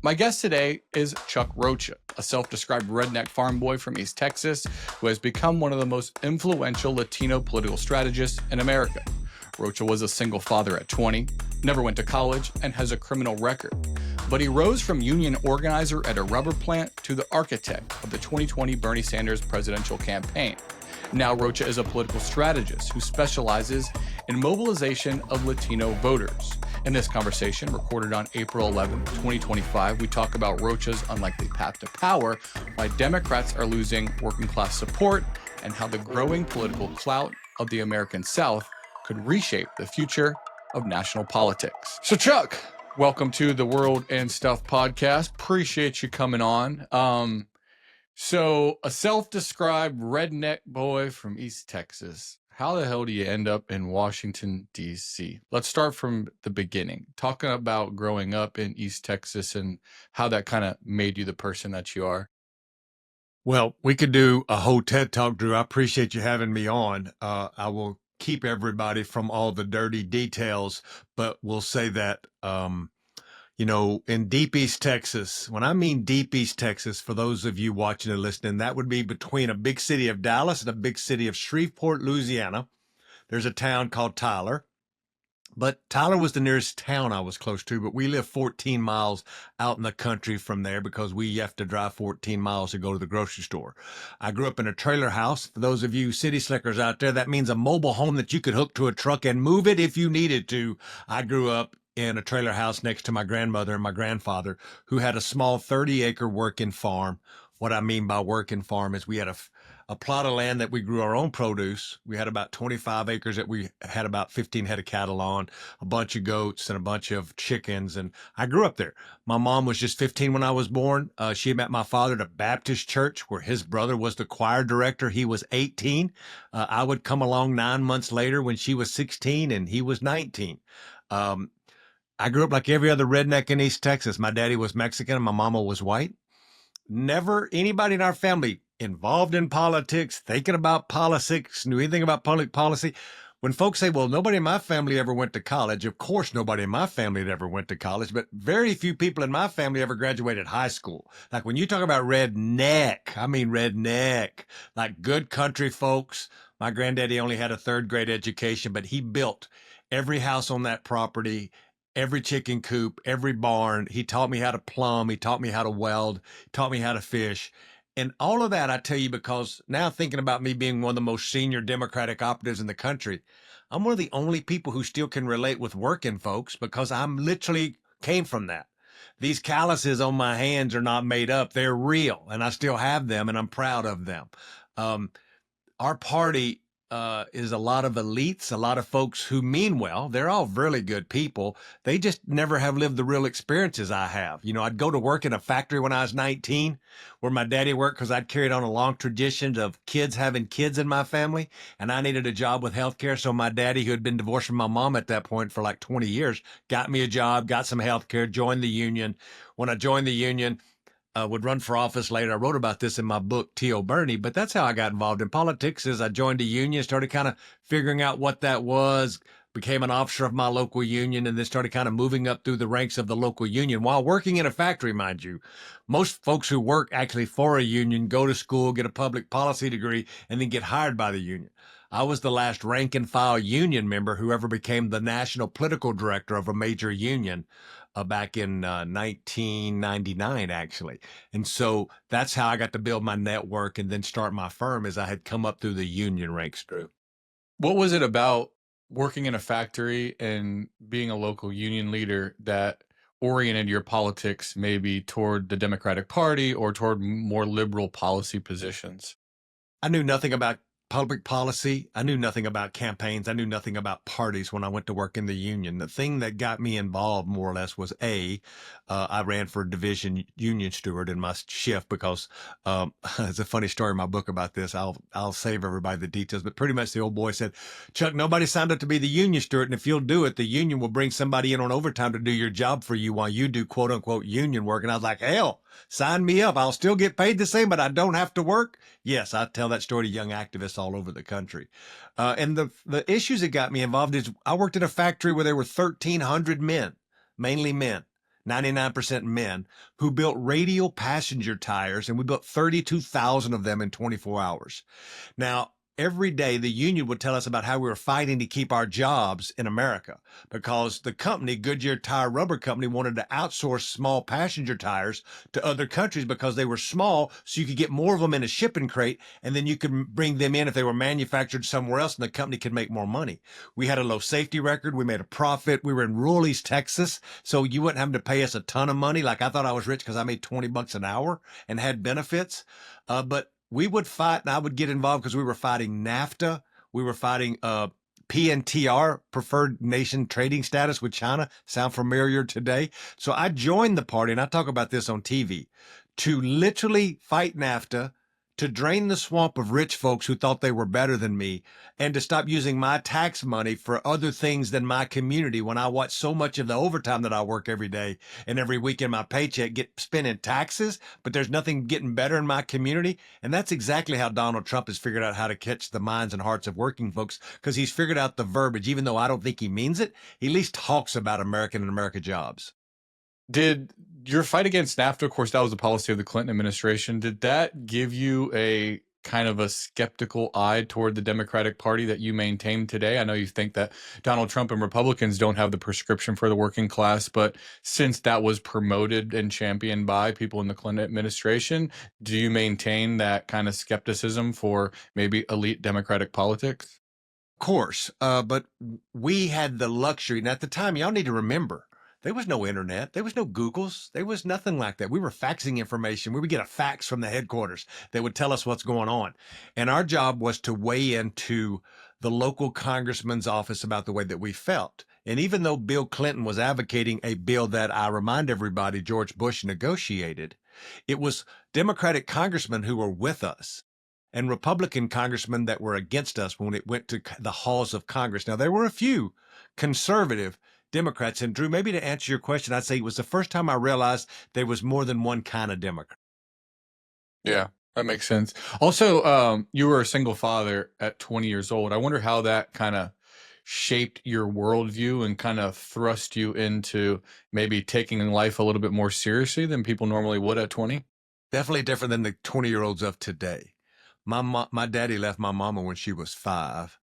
My guest today is Chuck Rocha, a self-described redneck farm boy from East Texas who has become one of the most influential Latino political strategists in America. Rocha was a single father at 20, never went to college, and has a criminal record. But he rose from union organizer at a rubber plant to the architect of the 2020 Bernie Sanders presidential campaign. Now Rocha is a political strategist who specializes in mobilization of Latino voters. In this conversation, recorded on April 11, 2025, we talk about Rocha's unlikely path to power, why Democrats are losing working class support, and how the growing political clout of the American South could reshape the future of national politics. So Chuck, welcome to the World and Stuff podcast. Appreciate you coming on. So a self-described redneck boy from East Texas. How the hell do you end up in Washington, D.C.? Let's start from the beginning. Talking about growing up in East Texas and how that kind of made you the person that you are. Well, we could do a whole TED Talk, Drew. I appreciate you having me on. I will keep everybody from all the dirty details, but we'll say that, in deep East Texas, when I mean deep East Texas, for those of you watching and listening, that would be between a big city of Dallas and a big city of Shreveport, Louisiana. There's a town called Tyler. But Tyler was the nearest town I was close to, but we live 14 miles out in the country from there because we have to drive 14 miles to go to the grocery store. I grew up in a trailer house. For those of you city slickers out there, that means a mobile home that you could hook to a truck and move it if you needed to. I grew up in a trailer house next to my grandmother and my grandfather, who had a small 30-acre working farm. What I mean by working farm is we had a plot of land that we grew our own produce. We had about 25 acres that we had about 15 head of cattle on, a bunch of goats and a bunch of chickens. And I grew up there. My mom was just 15 when I was born. She met my father at a Baptist church where his brother was the choir director. He was 18. I would come along 9 months later when she was 16 and he was 19. I grew up like every other redneck in East Texas. My daddy was Mexican and my mama was white. Never anybody in our family involved in politics, thinking about politics, knew anything about public policy. When folks say, well, nobody in my family ever went to college, of course, nobody in my family had ever went to college, but very few people in my family ever graduated high school. Like when you talk about redneck, I mean redneck, like good country folks. My granddaddy only had a third grade education, but he built every house on that property, every chicken coop, every barn. He taught me how to plumb. He taught me how to weld, taught me how to fish. And all of that, I tell you, because now thinking about me being one of the most senior Democratic operatives in the country, I'm one of the only people who still can relate with working folks because I'm literally came from that. These calluses on my hands are not made up. They're real, and I still have them, and I'm proud of them. Our party is a lot of elites, a lot of folks who mean well. They're all really good people. They just never have lived the real experiences I have. I'd go to work in a factory when I was 19 where my daddy worked because I'd carried on a long tradition of kids having kids in my family, and I needed a job with healthcare. So my daddy, who had been divorced from my mom at that point for like 20 years, got me a job, got some healthcare, joined the union. When I joined the union, would run for office later. I wrote about this in my book, T.O. Bernie, but that's how I got involved in politics. Is I joined a union, started kind of figuring out what that was, became an officer of my local union, and then started kind of moving up through the ranks of the local union while working in a factory, mind you. Most folks who work actually for a union go to school, get a public policy degree, and then get hired by the union. I was the last rank and file union member who ever became the national political director of a major union. Back in 1999, actually. And so that's how I got to build my network and then start my firm, as I had come up through the union ranks, Drew. What was it about working in a factory and being a local union leader that oriented your politics maybe toward the Democratic Party or toward more liberal policy positions? I knew nothing about public policy. I knew nothing about campaigns. I knew nothing about parties when I went to work in the union. The thing that got me involved more or less was I ran for division union steward in my shift because it's a funny story in my book about this. I'll save everybody the details, but pretty much the old boy said, Chuck, nobody signed up to be the union steward, and if you'll do it, the union will bring somebody in on overtime to do your job for you while you do quote unquote union work. And I was like, hell, sign me up. I'll still get paid the same, but I don't have to work. Yes, I tell that story to young activists all over the country. And the issues that got me involved is I worked in a factory where there were 1,300 men, mainly men. 99% men, who built radial passenger tires, and we built 32,000 of them in 24 hours. Now, every day the union would tell us about how we were fighting to keep our jobs in America because the company, Goodyear Tire Rubber Company, wanted to outsource small passenger tires to other countries because they were small, so you could get more of them in a shipping crate, and then you could bring them in if they were manufactured somewhere else, and the company could make more money. We had a low safety record. We made a profit. We were in rural East Texas, so you wouldn't have to pay us a ton of money. Like, I thought I was rich because I made 20 bucks an hour and had benefits. But we would fight, and I would get involved because we were fighting NAFTA. We were fighting PNTR, preferred nation trading status with China. Sound familiar today? So I joined the party, and I talk about this on TV, to literally fight NAFTA, to drain the swamp of rich folks who thought they were better than me, and to stop using my tax money for other things than my community when I watch so much of the overtime that I work every day and every weekend my paycheck get spent in taxes, but there's nothing getting better in my community. And that's exactly how Donald Trump has figured out how to catch the minds and hearts of working folks, because he's figured out the verbiage. Even though I don't think he means it, he at least talks about American and America jobs. Did your fight against NAFTA, of course, that was the policy of the Clinton administration, did that give you a kind of a skeptical eye toward the Democratic Party that you maintain today? I know you think that Donald Trump and Republicans don't have the prescription for the working class, but since that was promoted and championed by people in the Clinton administration, do you maintain that kind of skepticism for maybe elite Democratic politics? Of course, but we had the luxury, and at the time, y'all need to remember, there was no internet. There was no Googles. There was nothing like that. We were faxing information. We would get a fax from the headquarters that would tell us what's going on. And our job was to weigh into the local congressman's office about the way that we felt. And even though Bill Clinton was advocating a bill that, I remind everybody, George Bush negotiated, it was Democratic congressmen who were with us and Republican congressmen that were against us when it went to the halls of Congress. Now, there were a few conservative Democrats. And Drew, maybe to answer your question, I'd say it was the first time I realized there was more than one kind of Democrat. Yeah, that makes sense. Also, you were a single father at 20 years old. I wonder how that kind of shaped your worldview and kind of thrust you into maybe taking life a little bit more seriously than people normally would at 20. Definitely different than the 20-year-olds of today. My daddy left my mama when she was 5.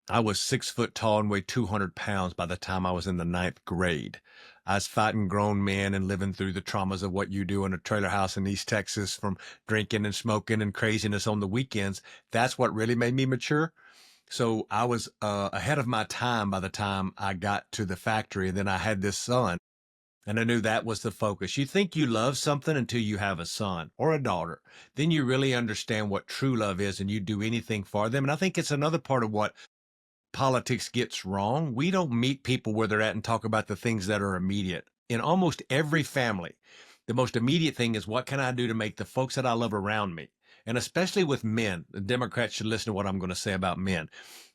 I was 6 foot tall and weighed 200 pounds by the time I was in the 9th grade. I was fighting grown men and living through the traumas of what you do in a trailer house in East Texas, from drinking and smoking and craziness on the weekends. That's what really made me mature. So I was ahead of my time by the time I got to the factory. And then I had this son, and I knew that was the focus. You think you love something until you have a son or a daughter. Then you really understand what true love is, and you do anything for them. And I think it's another part of what politics gets wrong. We don't meet people where they're at and talk about the things that are immediate. In almost every family, the most immediate thing is, what can I do to make the folks that I love around me? And especially with men, the Democrats should listen to what I'm going to say about men,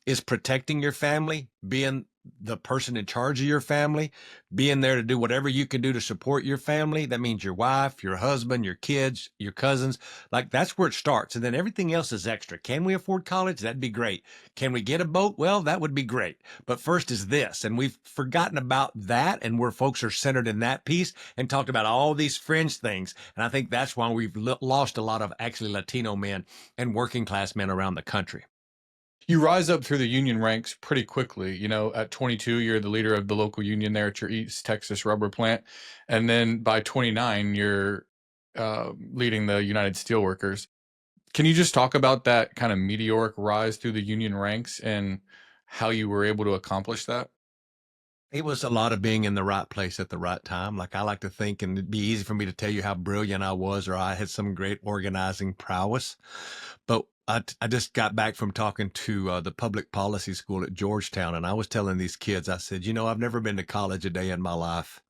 is protecting your family, being the person in charge of your family, being there to do whatever you can do to support your family. That means your wife, your husband, your kids, your cousins. Like, that's where it starts. And then everything else is extra. Can we afford college? That'd be great. Can we get a boat? Well, that would be great. But first is this. And we've forgotten about that, and where folks are centered in that piece and talked about all these fringe things. And I think that's why we've lost a lot of actually Latino men and working class men around the country. You rise up through the union ranks pretty quickly. You know, at 22, you're the leader of the local union there at your East Texas rubber plant. And then by 29, you're leading the United Steelworkers. Can you just talk about that kind of meteoric rise through the union ranks and how you were able to accomplish that? It was a lot of being in the right place at the right time. Like, I like to think, and it'd be easy for me to tell you how brilliant I was, or I had some great organizing prowess. But I just got back from talking to the public policy school at Georgetown, and I was telling these kids, I said, I've never been to college a day in my life.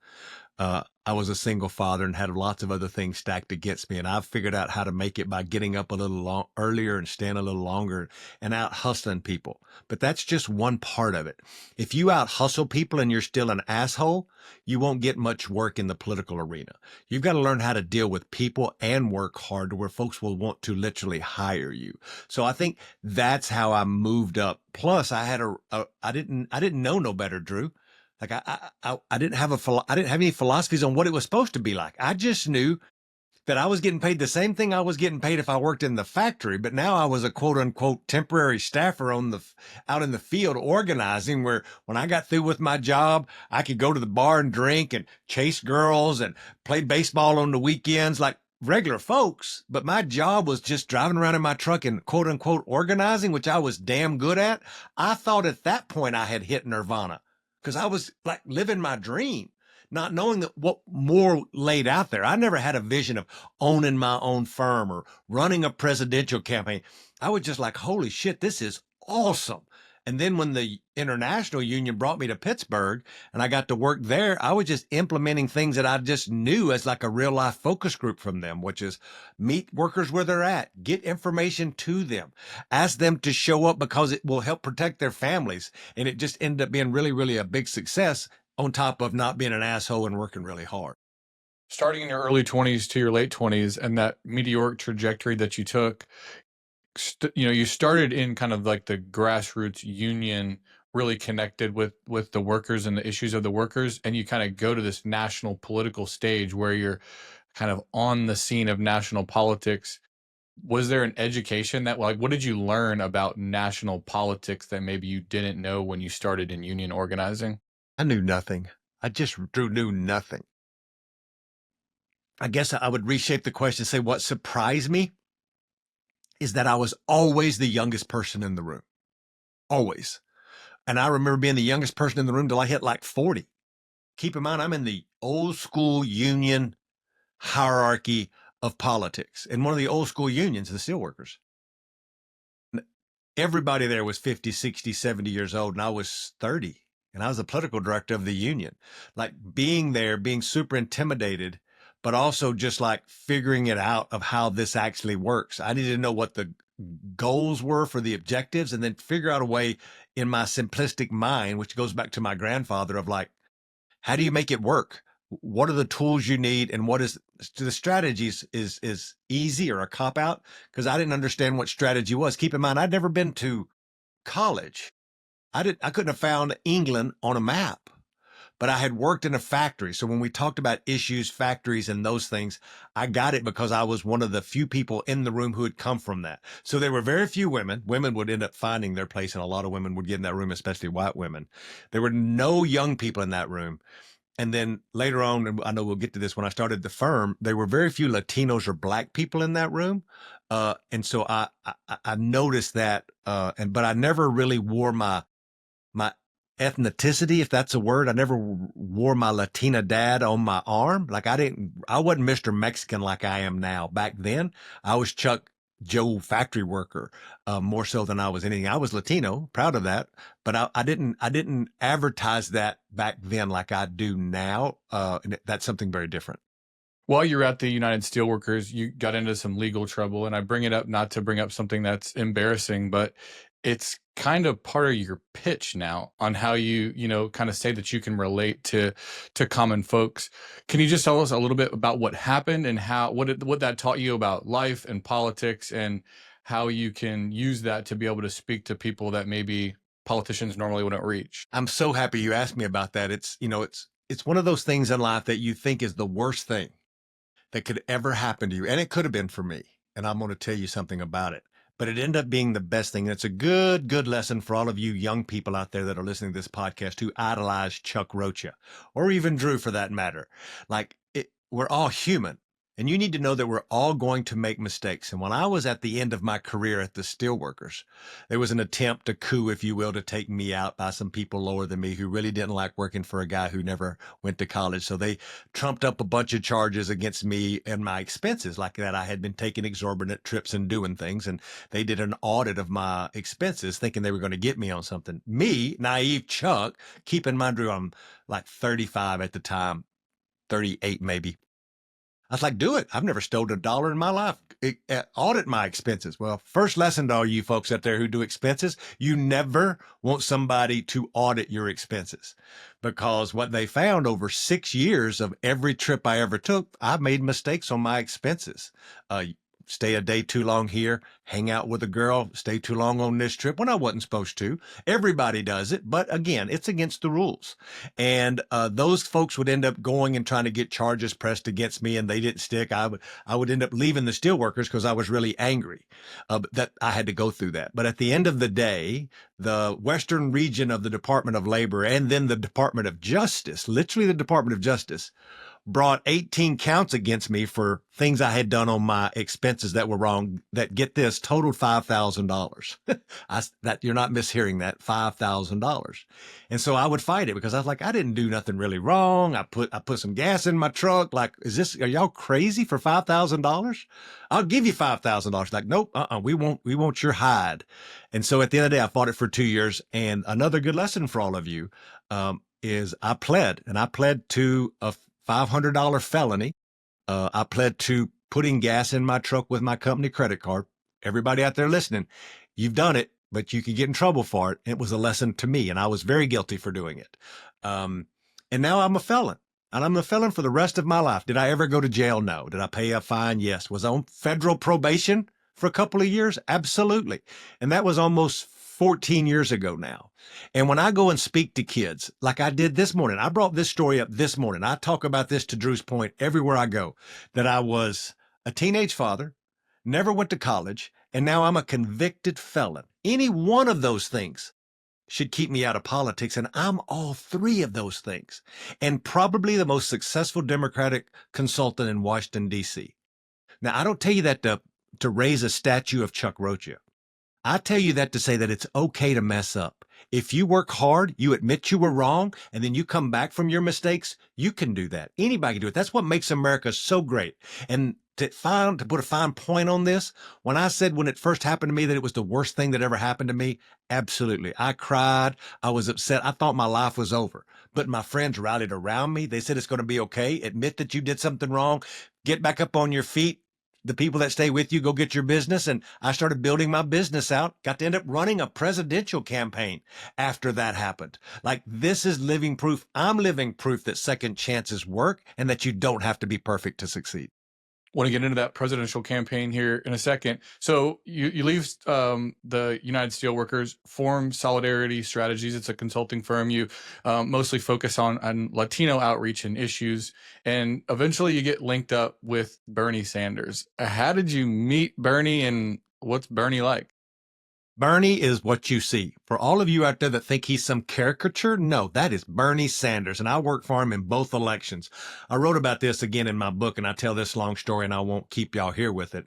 I was a single father and had lots of other things stacked against me. And I've figured out how to make it by getting up a little earlier and staying a little longer and out hustling people. But that's just one part of it. If you out hustle people and you're still an asshole, you won't get much work in the political arena. You've got to learn how to deal with people and work hard to where folks will want to literally hire you. So I think that's how I moved up. Plus, I had I didn't know no better, Drew. Like I didn't have I didn't have any philosophies on what it was supposed to be like. I just knew that I was getting paid the same thing I was getting paid if I worked in the factory, but now I was a quote unquote temporary staffer out in the field organizing, where when I got through with my job, I could go to the bar and drink and chase girls and play baseball on the weekends like regular folks. But my job was just driving around in my truck and quote unquote organizing, which I was damn good at. I thought at that point I had hit nirvana because I was like living my dream, not knowing that what more laid out there. I never had a vision of owning my own firm or running a presidential campaign. I was just like, holy shit, this is awesome. And then when the international union brought me to Pittsburgh and I got to work there, I was just implementing things that I just knew as like a real life focus group from them, which is meet workers where they're at, get information to them, ask them to show up because it will help protect their families. And it just ended up being really, really a big success, on top of not being an asshole and working really hard. Starting in your early 20s to your late 20s and that meteoric trajectory that you took, you started in kind of like the grassroots union, really connected with the workers and the issues of the workers, and you kind of go to this national political stage where you're kind of on the scene of national politics. Was there an education that, like, what did you learn about national politics that maybe you didn't know when you started in union organizing? I knew nothing. I just knew nothing. I guess I would reshape the question, say what surprised me is that I was always the youngest person in the room. Always. And I remember being the youngest person in the room till I hit like 40. Keep in mind, I'm in the old school union hierarchy of politics. And one of the old school unions, the steelworkers. Everybody there was 50, 60, 70 years old, and I was 30. And I was the political director of the union. Like being there, being super intimidated, but also just like figuring it out of how this actually works. I needed to know what the goals were for the objectives, and then figure out a way in my simplistic mind, which goes back to my grandfather, of like, how do you make it work? What are the tools you need? And what is the strategies is easy or a cop out? Because I didn't understand what strategy was. Keep in mind, I'd never been to college. I couldn't have found England on a map, but I had worked in a factory. So when we talked about issues, factories, and those things, I got it because I was one of the few people in the room who had come from that. So there were very few women. Women would end up finding their place, and a lot of women would get in that room, especially white women. There were no young people in that room. And then later on, and I know we'll get to this, when I started the firm, there were very few Latinos or black people in that room. And so I noticed that, but I never really wore my ethnicity, if that's a word. I never wore my Latina dad on my arm. Like I wasn't Mr. Mexican like I am now. Back then, I was Chuck Joe factory worker, more so than I was anything. I was Latino, proud of that, but I didn't advertise that back then like I do now. And that's something very different. While you're at the United Steelworkers, you got into some legal trouble, and I bring it up not to bring up something that's embarrassing, but it's kind of part of your pitch now on how you kind of say that you can relate to common folks. Can you just tell us a little bit about what happened and what that taught you about life and politics, and how you can use that to be able to speak to people that maybe politicians normally wouldn't reach? I'm so happy you asked me about that. It's one of those things in life that you think is the worst thing that could ever happen to you. And it could have been for me. And I'm going to tell you something about it. But it ended up being the best thing. And it's a good lesson for all of you young people out there that are listening to this podcast who idolize Chuck Rocha, or even Drew for that matter. We're all human. And you need to know that we're all going to make mistakes. And when I was at the end of my career at the Steelworkers, there was an attempt to coup, if you will, to take me out by some people lower than me who really didn't like working for a guy who never went to college. So they trumped up a bunch of charges against me and my expenses, like that I had been taking exorbitant trips and doing things. And they did an audit of my expenses thinking they were going to get me on something. Me, naive Chuck, keep in mind, Drew, I'm like 35 at the time, 38 maybe. I was like, do it. I've never stolen a dollar in my life. Audit my expenses. Well, first lesson to all you folks out there who do expenses, you never want somebody to audit your expenses, because what they found over 6 years of every trip I ever took, I made mistakes on my expenses. stay a day too long here, hang out with a girl, stay too long on this trip when I wasn't supposed to. Everybody does it, but again, it's against the rules. And those folks would end up going and trying to get charges pressed against me, and they didn't stick. I would end up leaving the steelworkers because I was really angry that I had to go through that. But at the end of the day, the Western region of the Department of Labor and then the Department of Justice, literally the Department of Justice, brought 18 counts against me for things I had done on my expenses that were wrong, that, get this, totaled $5,000. That you're not mishearing that, $5,000. And so I would fight it because I was like, I didn't do nothing really wrong. I put some gas in my truck. Like, are y'all crazy for $5,000? I'll give you $5,000. Like, nope, we want your hide. And so at the end of the day, I fought it for 2 years. And another good lesson for all of you, is I pled to a $500 felony. I pled to putting gas in my truck with my company credit card. Everybody out there listening, you've done it, but you could get in trouble for it. It was a lesson to me, and I was very guilty for doing it. And now I'm a felon, and I'm a felon for the rest of my life. Did I ever go to jail? No. Did I pay a fine? Yes. Was I on federal probation for a couple of years? Absolutely. And that was almost 14 years ago now. And when I go and speak to kids, like I did this morning, I brought this story up this morning. I talk about this to Drew's point everywhere I go, that I was a teenage father, never went to college, and now I'm a convicted felon. Any one of those things should keep me out of politics, and I'm all three of those things, and probably the most successful Democratic consultant in Washington, D.C. Now, I don't tell you that to raise a statue of Chuck Rocha. I tell you that to say that it's okay to mess up. If you work hard, you admit you were wrong, and then you come back from your mistakes, you can do that. Anybody can do it. That's what makes America so great. And to put a fine point on this, when I said when it first happened to me that it was the worst thing that ever happened to me, absolutely. I cried. I was upset. I thought my life was over. But my friends rallied around me. They said it's going to be okay. Admit that you did something wrong. Get back up on your feet. The people that stay with you, go get your business. And I started building my business out, got to end up running a presidential campaign after that happened. Like, this is living proof. I'm living proof that second chances work and that you don't have to be perfect to succeed. Want to get into that presidential campaign here in a second. So you leave the United Steelworkers, form Solidarity Strategies. It's a consulting firm. You mostly focus on Latino outreach and issues, and eventually you get linked up with Bernie Sanders. How did you meet Bernie, and what's Bernie like? Bernie is what you see. For all of you out there that think he's some caricature, no, that is Bernie Sanders, and I worked for him in both elections. I wrote about this again in my book, and I tell this long story, and I won't keep y'all here with it.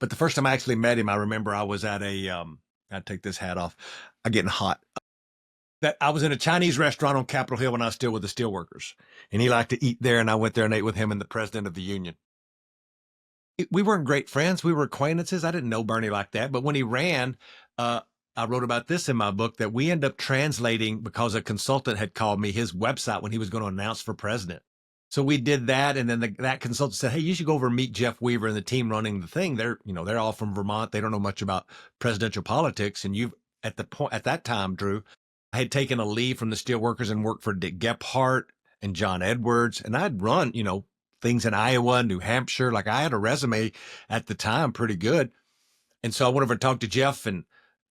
But the first time I actually met him, I remember I was at I'd take this hat off. I'm getting hot. That I was in a Chinese restaurant on Capitol Hill when I was still with the Steelworkers, and he liked to eat there, and I went there and ate with him and the president of the union. We weren't great friends. We were acquaintances. I didn't know Bernie like that. But when he ran, I wrote about this in my book, that we ended up translating, because a consultant had called me, his website when he was going to announce for president. So we did that. And then that consultant said, hey, you should go over and meet Jeff Weaver and the team running the thing. They're all from Vermont. They don't know much about presidential politics. And at that time, Drew, I had taken a leave from the Steelworkers and worked for Dick Gephardt and John Edwards. And I'd run, things in Iowa, New Hampshire. Like, I had a resume at the time pretty good. And so I went over and talked to Jeff and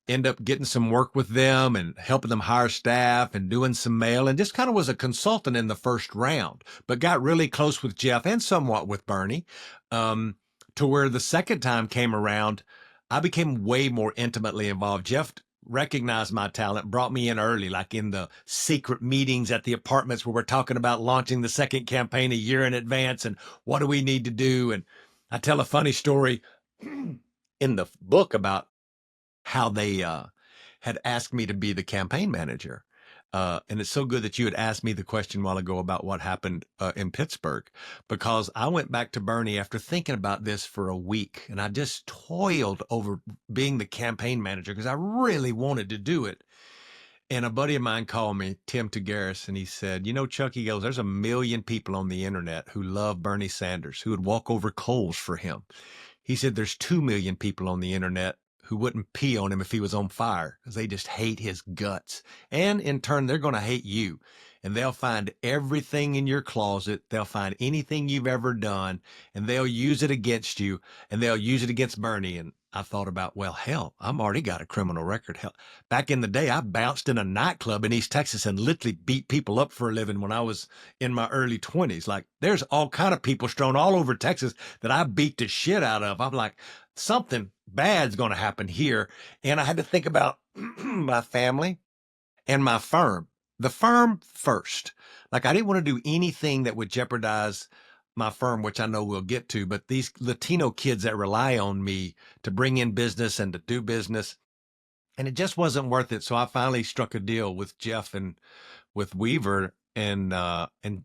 end up getting some work with them and helping them hire staff and doing some mail, and just kind of was a consultant in the first round, but got really close with Jeff and somewhat with Bernie, to where the second time came around, I became way more intimately involved. Jeff recognized my talent, brought me in early, like in the secret meetings at the apartments where we're talking about launching the second campaign a year in advance and what do we need to do. And I tell a funny story in the book about how they had asked me to be the campaign manager. And it's so good that you had asked me the question a while ago about what happened in Pittsburgh, because I went back to Bernie after thinking about this for a week, and I just toiled over being the campaign manager because I really wanted to do it. And a buddy of mine called me, Tim Tagaris, and he said, Chuck, he goes, there's 1 million people on the internet who love Bernie Sanders, who would walk over coals for him. He said, there's 2 million people on the internet who wouldn't pee on him if he was on fire, because they just hate his guts. And in turn, they're going to hate you. And they'll find everything in your closet. They'll find anything you've ever done, and they'll use it against you, and they'll use it against Bernie. And I thought about, well, hell, I've already got a criminal record. Hell, back in the day, I bounced in a nightclub in East Texas and literally beat people up for a living when I was in my early 20s. Like, there's all kind of people strewn all over Texas that I beat the shit out of. I'm like, something bad's going to happen here. And I had to think about my family and my firm. The firm first. Like, I didn't want to do anything that would jeopardize my firm, which I know we'll get to, but these Latino kids that rely on me to bring in business and to do business, and it just wasn't worth it. So I finally struck a deal with Jeff and with Weaver and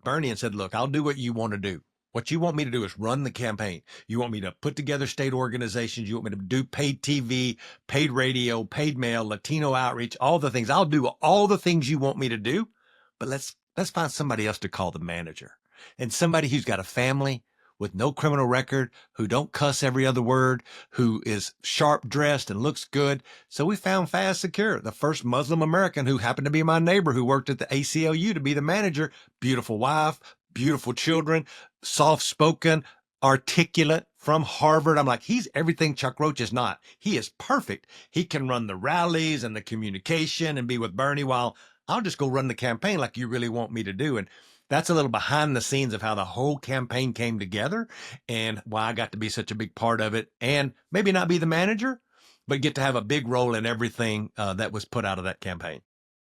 Bernie and said, look, I'll do what you want to do. What you want me to do is run the campaign. You want me to put together state organizations. You want me to do paid TV, paid radio, paid mail, Latino outreach, all the things. I'll do all the things you want me to do, but let's find somebody else to call the manager, and somebody who's got a family with no criminal record, who don't cuss every other word, who is sharp dressed and looks good. So we found Faz Secure, the first Muslim American who happened to be my neighbor, who worked at the ACLU to be the manager. Beautiful wife, beautiful children, soft-spoken, articulate, from Harvard. I'm like, he's everything Chuck Rocha is not. He is perfect. He can run the rallies and the communication and be with Bernie, while I'll just go run the campaign like you really want me to do. And that's a little behind the scenes of how the whole campaign came together and why I got to be such a big part of it, and maybe not be the manager, but get to have a big role in everything that was put out of that campaign.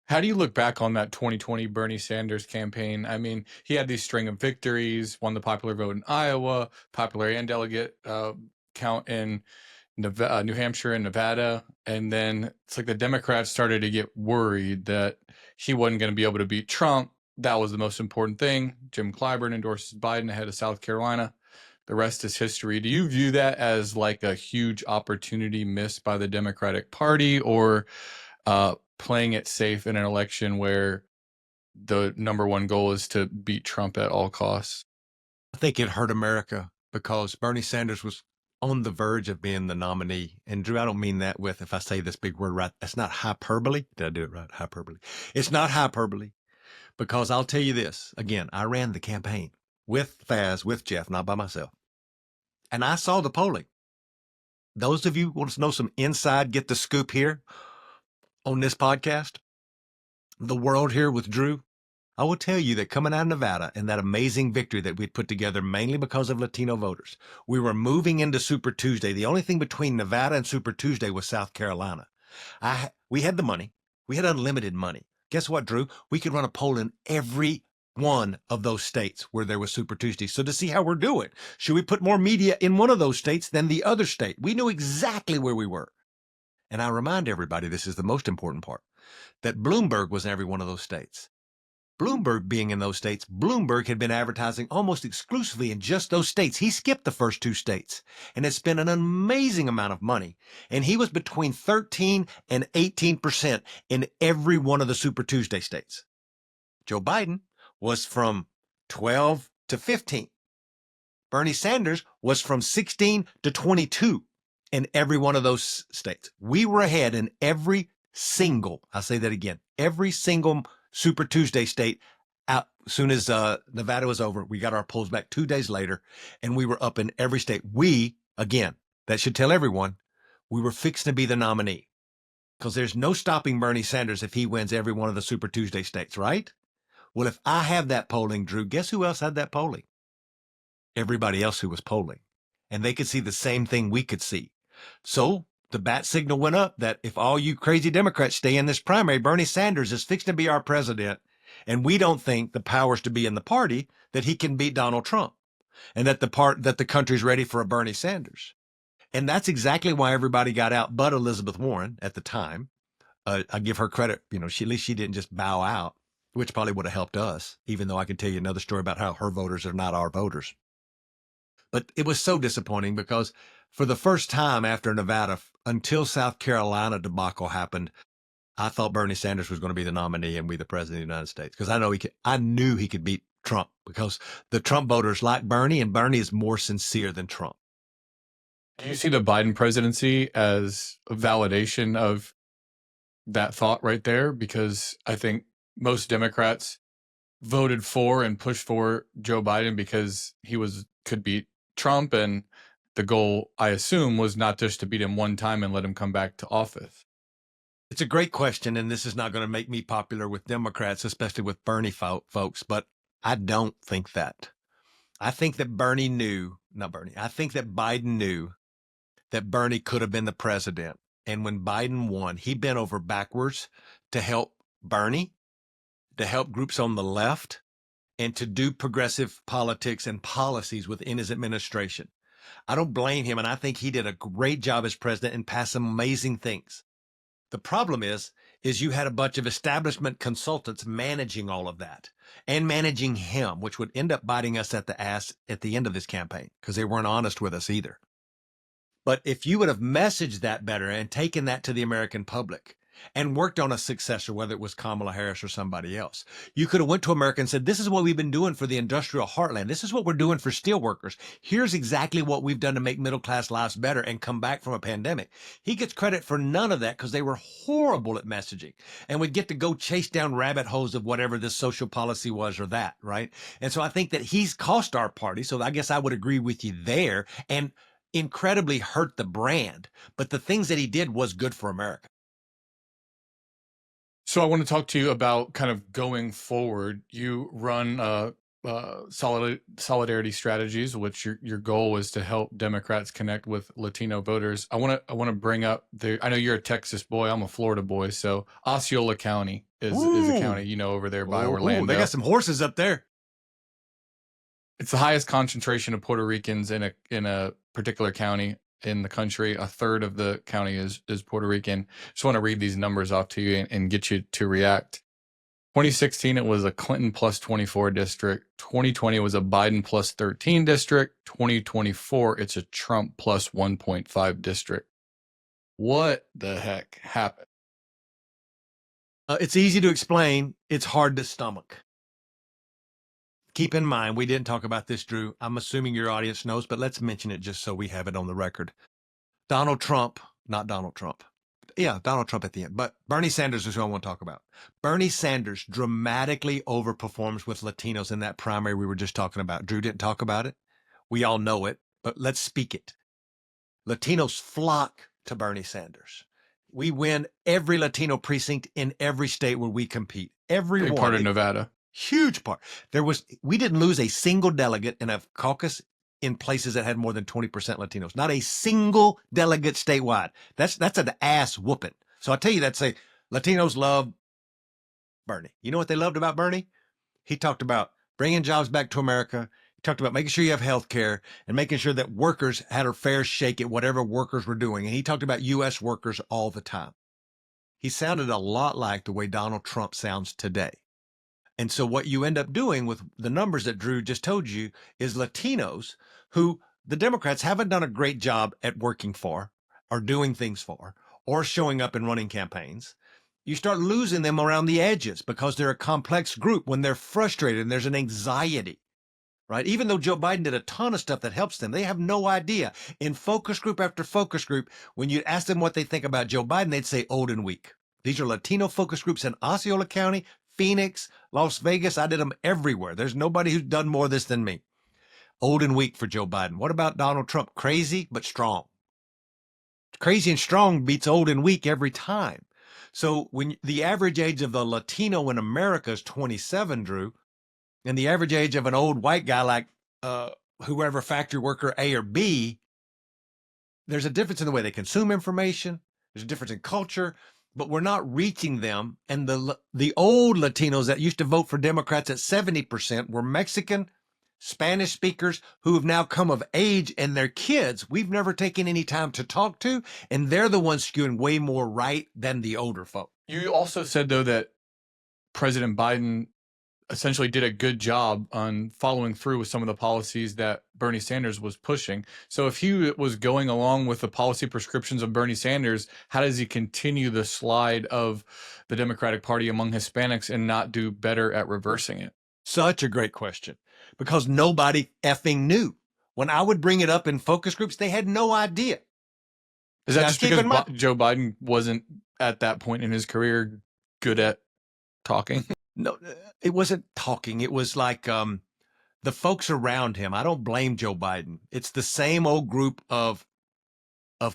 How do you look back on that 2020 Bernie Sanders campaign? I mean, he had these string of victories, won the popular vote in Iowa, popularity and delegate count in New Hampshire and Nevada. And then it's like the Democrats started to get worried that he wasn't going to be able to beat Trump. That was the most important thing. Jim Clyburn endorses Biden ahead of South Carolina. The rest is history. Do you view that as like a huge opportunity missed by the Democratic Party, or playing it safe in an election where the number one goal is to beat Trump at all costs? I think it hurt America because Bernie Sanders was on the verge of being the nominee. And Drew, I don't mean that with, if I say this big word right, that's not hyperbole. Did I do it right? Hyperbole. It's not hyperbole, because I'll tell you this. Again, I ran the campaign with Faz, with Jeff, not by myself. And I saw the polling. Those of you who want to know some inside, get the scoop here on this podcast, the world here with Drew, I will tell you that coming out of Nevada and that amazing victory that we'd put together mainly because of Latino voters, we were moving into Super Tuesday. The only thing between Nevada and Super Tuesday was South Carolina. We had the money. We had unlimited money. Guess what, Drew? We could run a poll in every one of those states where there was Super Tuesday. So to see how we're doing, should we put more media in one of those states than the other state? We knew exactly where we were. And I remind everybody, this is the most important part, that Bloomberg was in every one of those states. Bloomberg being in those states, Bloomberg had been advertising almost exclusively in just those states. He skipped the first two states and had spent an amazing amount of money. And he was between 13 and 18% in every one of the Super Tuesday states. Joe Biden was from 12 to 15. Bernie Sanders was from 16 to 22 in every one of those states. We were ahead in every single, I'll say that again, every single Super Tuesday state. Out as soon as Nevada was over, we got our polls back 2 days later, and we were up in every state. We, again, that should tell everyone, we were fixing to be the nominee, because there's no stopping Bernie Sanders if he wins every one of the Super Tuesday states, right? Well, if I have that polling, Drew, guess who else had that polling? Everybody else who was polling. And they could see the same thing we could see. So the bat signal went up that if all you crazy Democrats stay in this primary, Bernie Sanders is fixing to be our president, and we don't think the powers to be in the party that he can beat Donald Trump, and that the country's ready for a Bernie Sanders. And that's exactly why everybody got out but Elizabeth Warren at the time. I give her credit. At least she didn't just bow out, which probably would have helped us, even though I can tell you another story about how her voters are not our voters. But it was so disappointing because for the first time after Nevada, until South Carolina debacle happened, I thought Bernie Sanders was going to be the nominee and be the president of the United States, because I knew he could beat Trump, because the Trump voters like Bernie, and Bernie is more sincere than Trump. Do you see the Biden presidency as a validation of that thought right there? Because I think most Democrats voted for and pushed for Joe Biden because he could beat Trump, and the goal, I assume, was not just to beat him one time and let him come back to office. It's a great question, and this is not going to make me popular with Democrats, especially with Bernie folks, but I don't think that. I think that I think that Biden knew that Bernie could have been the president. And when Biden won, he bent over backwards to help Bernie, to help groups on the left, and to do progressive politics and policies within his administration. I don't blame him, and I think he did a great job as president and passed some amazing things. The problem is you had a bunch of establishment consultants managing all of that and managing him, which would end up biting us at the ass at the end of this campaign because they weren't honest with us either. But if you would have messaged that better and taken that to the American public and worked on a successor, whether it was Kamala Harris or somebody else, you could have went to America and said, this is what we've been doing for the industrial heartland. This is what we're doing for steel workers. Here's exactly what we've done to make middle-class lives better and come back from a pandemic. He gets credit for none of that because they were horrible at messaging and would get to go chase down rabbit holes of whatever this social policy was or that, right? And so I think that he's cost our party. So I guess I would agree with you there, and incredibly hurt the brand. But the things that he did was good for America. So I want to talk to you about kind of going forward. You run Solidarity Strategies, which your goal is to help Democrats connect with Latino voters. I want to bring up I know you're a Texas boy. I'm a Florida boy. So Osceola County is a county, over there by Orlando. They got some horses up there. It's the highest concentration of Puerto Ricans in a particular county in the country. A third of the county is Puerto Rican. Just want to read these numbers off to you and get you to react. 2016, it was a Clinton plus 24 district. 2020 was a Biden plus 13 district. 2024, it's a Trump plus 1.5 district. What the heck happened? It's easy to explain. It's hard to stomach. Keep in mind, we didn't talk about this, Drew. I'm assuming your audience knows, but let's mention it just so we have it on the record. Donald Trump, not Donald Trump. Yeah, Donald Trump at the end. But Bernie Sanders is who I want to talk about. Bernie Sanders dramatically overperforms with Latinos in that primary we were just talking about. Drew didn't talk about it. We all know it, but let's speak it. Latinos flock to Bernie Sanders. We win every Latino precinct in every state where we compete. Every Big one. part of Nevada. Huge part. We didn't lose a single delegate in a caucus in places that had more than 20% Latinos. Not a single delegate statewide. That's an ass whooping. So I'll tell you that, say Latinos love Bernie. You know what they loved about Bernie? He talked about bringing jobs back to America. He talked about making sure you have health care and making sure that workers had a fair shake at whatever workers were doing. And he talked about U.S. workers all the time. He sounded a lot like the way Donald Trump sounds today. And so what you end up doing with the numbers that Drew just told you is Latinos who the Democrats haven't done a great job at working for or doing things for or showing up and running campaigns. You start losing them around the edges because they're a complex group when they're frustrated and there's an anxiety, right? Even though Joe Biden did a ton of stuff that helps them, they have no idea. In focus group after focus group, when you ask them what they think about Joe Biden, they'd say old and weak. These are Latino focus groups in Osceola County, Phoenix, Las Vegas. I did them everywhere. There's nobody who's done more of this than me. Old and weak for Joe Biden. What about Donald Trump? Crazy, but strong. Crazy and strong beats old and weak every time. So when the average age of the Latino in America is 27, Drew, and the average age of an old white guy like whoever factory worker A or B, there's a difference in the way they consume information. There's a difference in culture. But we're not reaching them. And the old Latinos that used to vote for Democrats at 70% were Mexican, Spanish speakers who have now come of age, and their kids we've never taken any time to talk to. And they're the ones skewing way more right than the older folk. You also said, though, that President Biden essentially did a good job on following through with some of the policies that Bernie Sanders was pushing. So if he was going along with the policy prescriptions of Bernie Sanders, how does he continue the slide of the Democratic Party among Hispanics and not do better at reversing it? Such a great question, because nobody effing knew. When I would bring it up in focus groups, they had no idea. Is that Now, just keep because in mind, Joe Biden wasn't at that point in his career good at talking? no, it wasn't talking. It was like the folks around him. I don't blame Joe Biden. It's the same old group of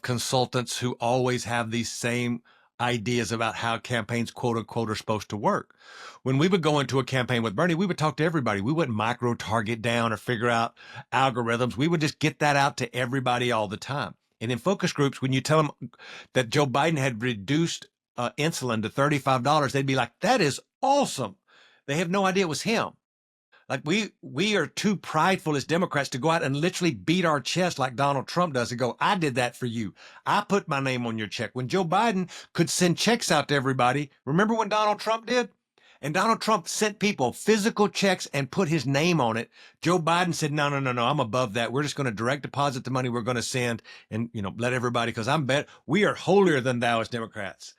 consultants who always have these same ideas about how campaigns, quote unquote, are supposed to work. When we would go into a campaign with Bernie, we would talk to everybody. We wouldn't micro target down or figure out algorithms. We would just get that out to everybody all the time. And in focus groups, when you tell them that Joe Biden had reduced insulin to $35, they'd be like, that is awesome. They have no idea it was him. Like we are too prideful as Democrats to go out and literally beat our chest like Donald Trump does and go, I did that for you. I put my name on your check. When Joe Biden could send checks out to everybody, remember when Donald Trump did? And Donald Trump sent people physical checks and put his name on it. Joe Biden said, no, no, no, no, I'm above that. We're just going to direct deposit the money we're going to send and, let everybody, because we are holier than thou as Democrats.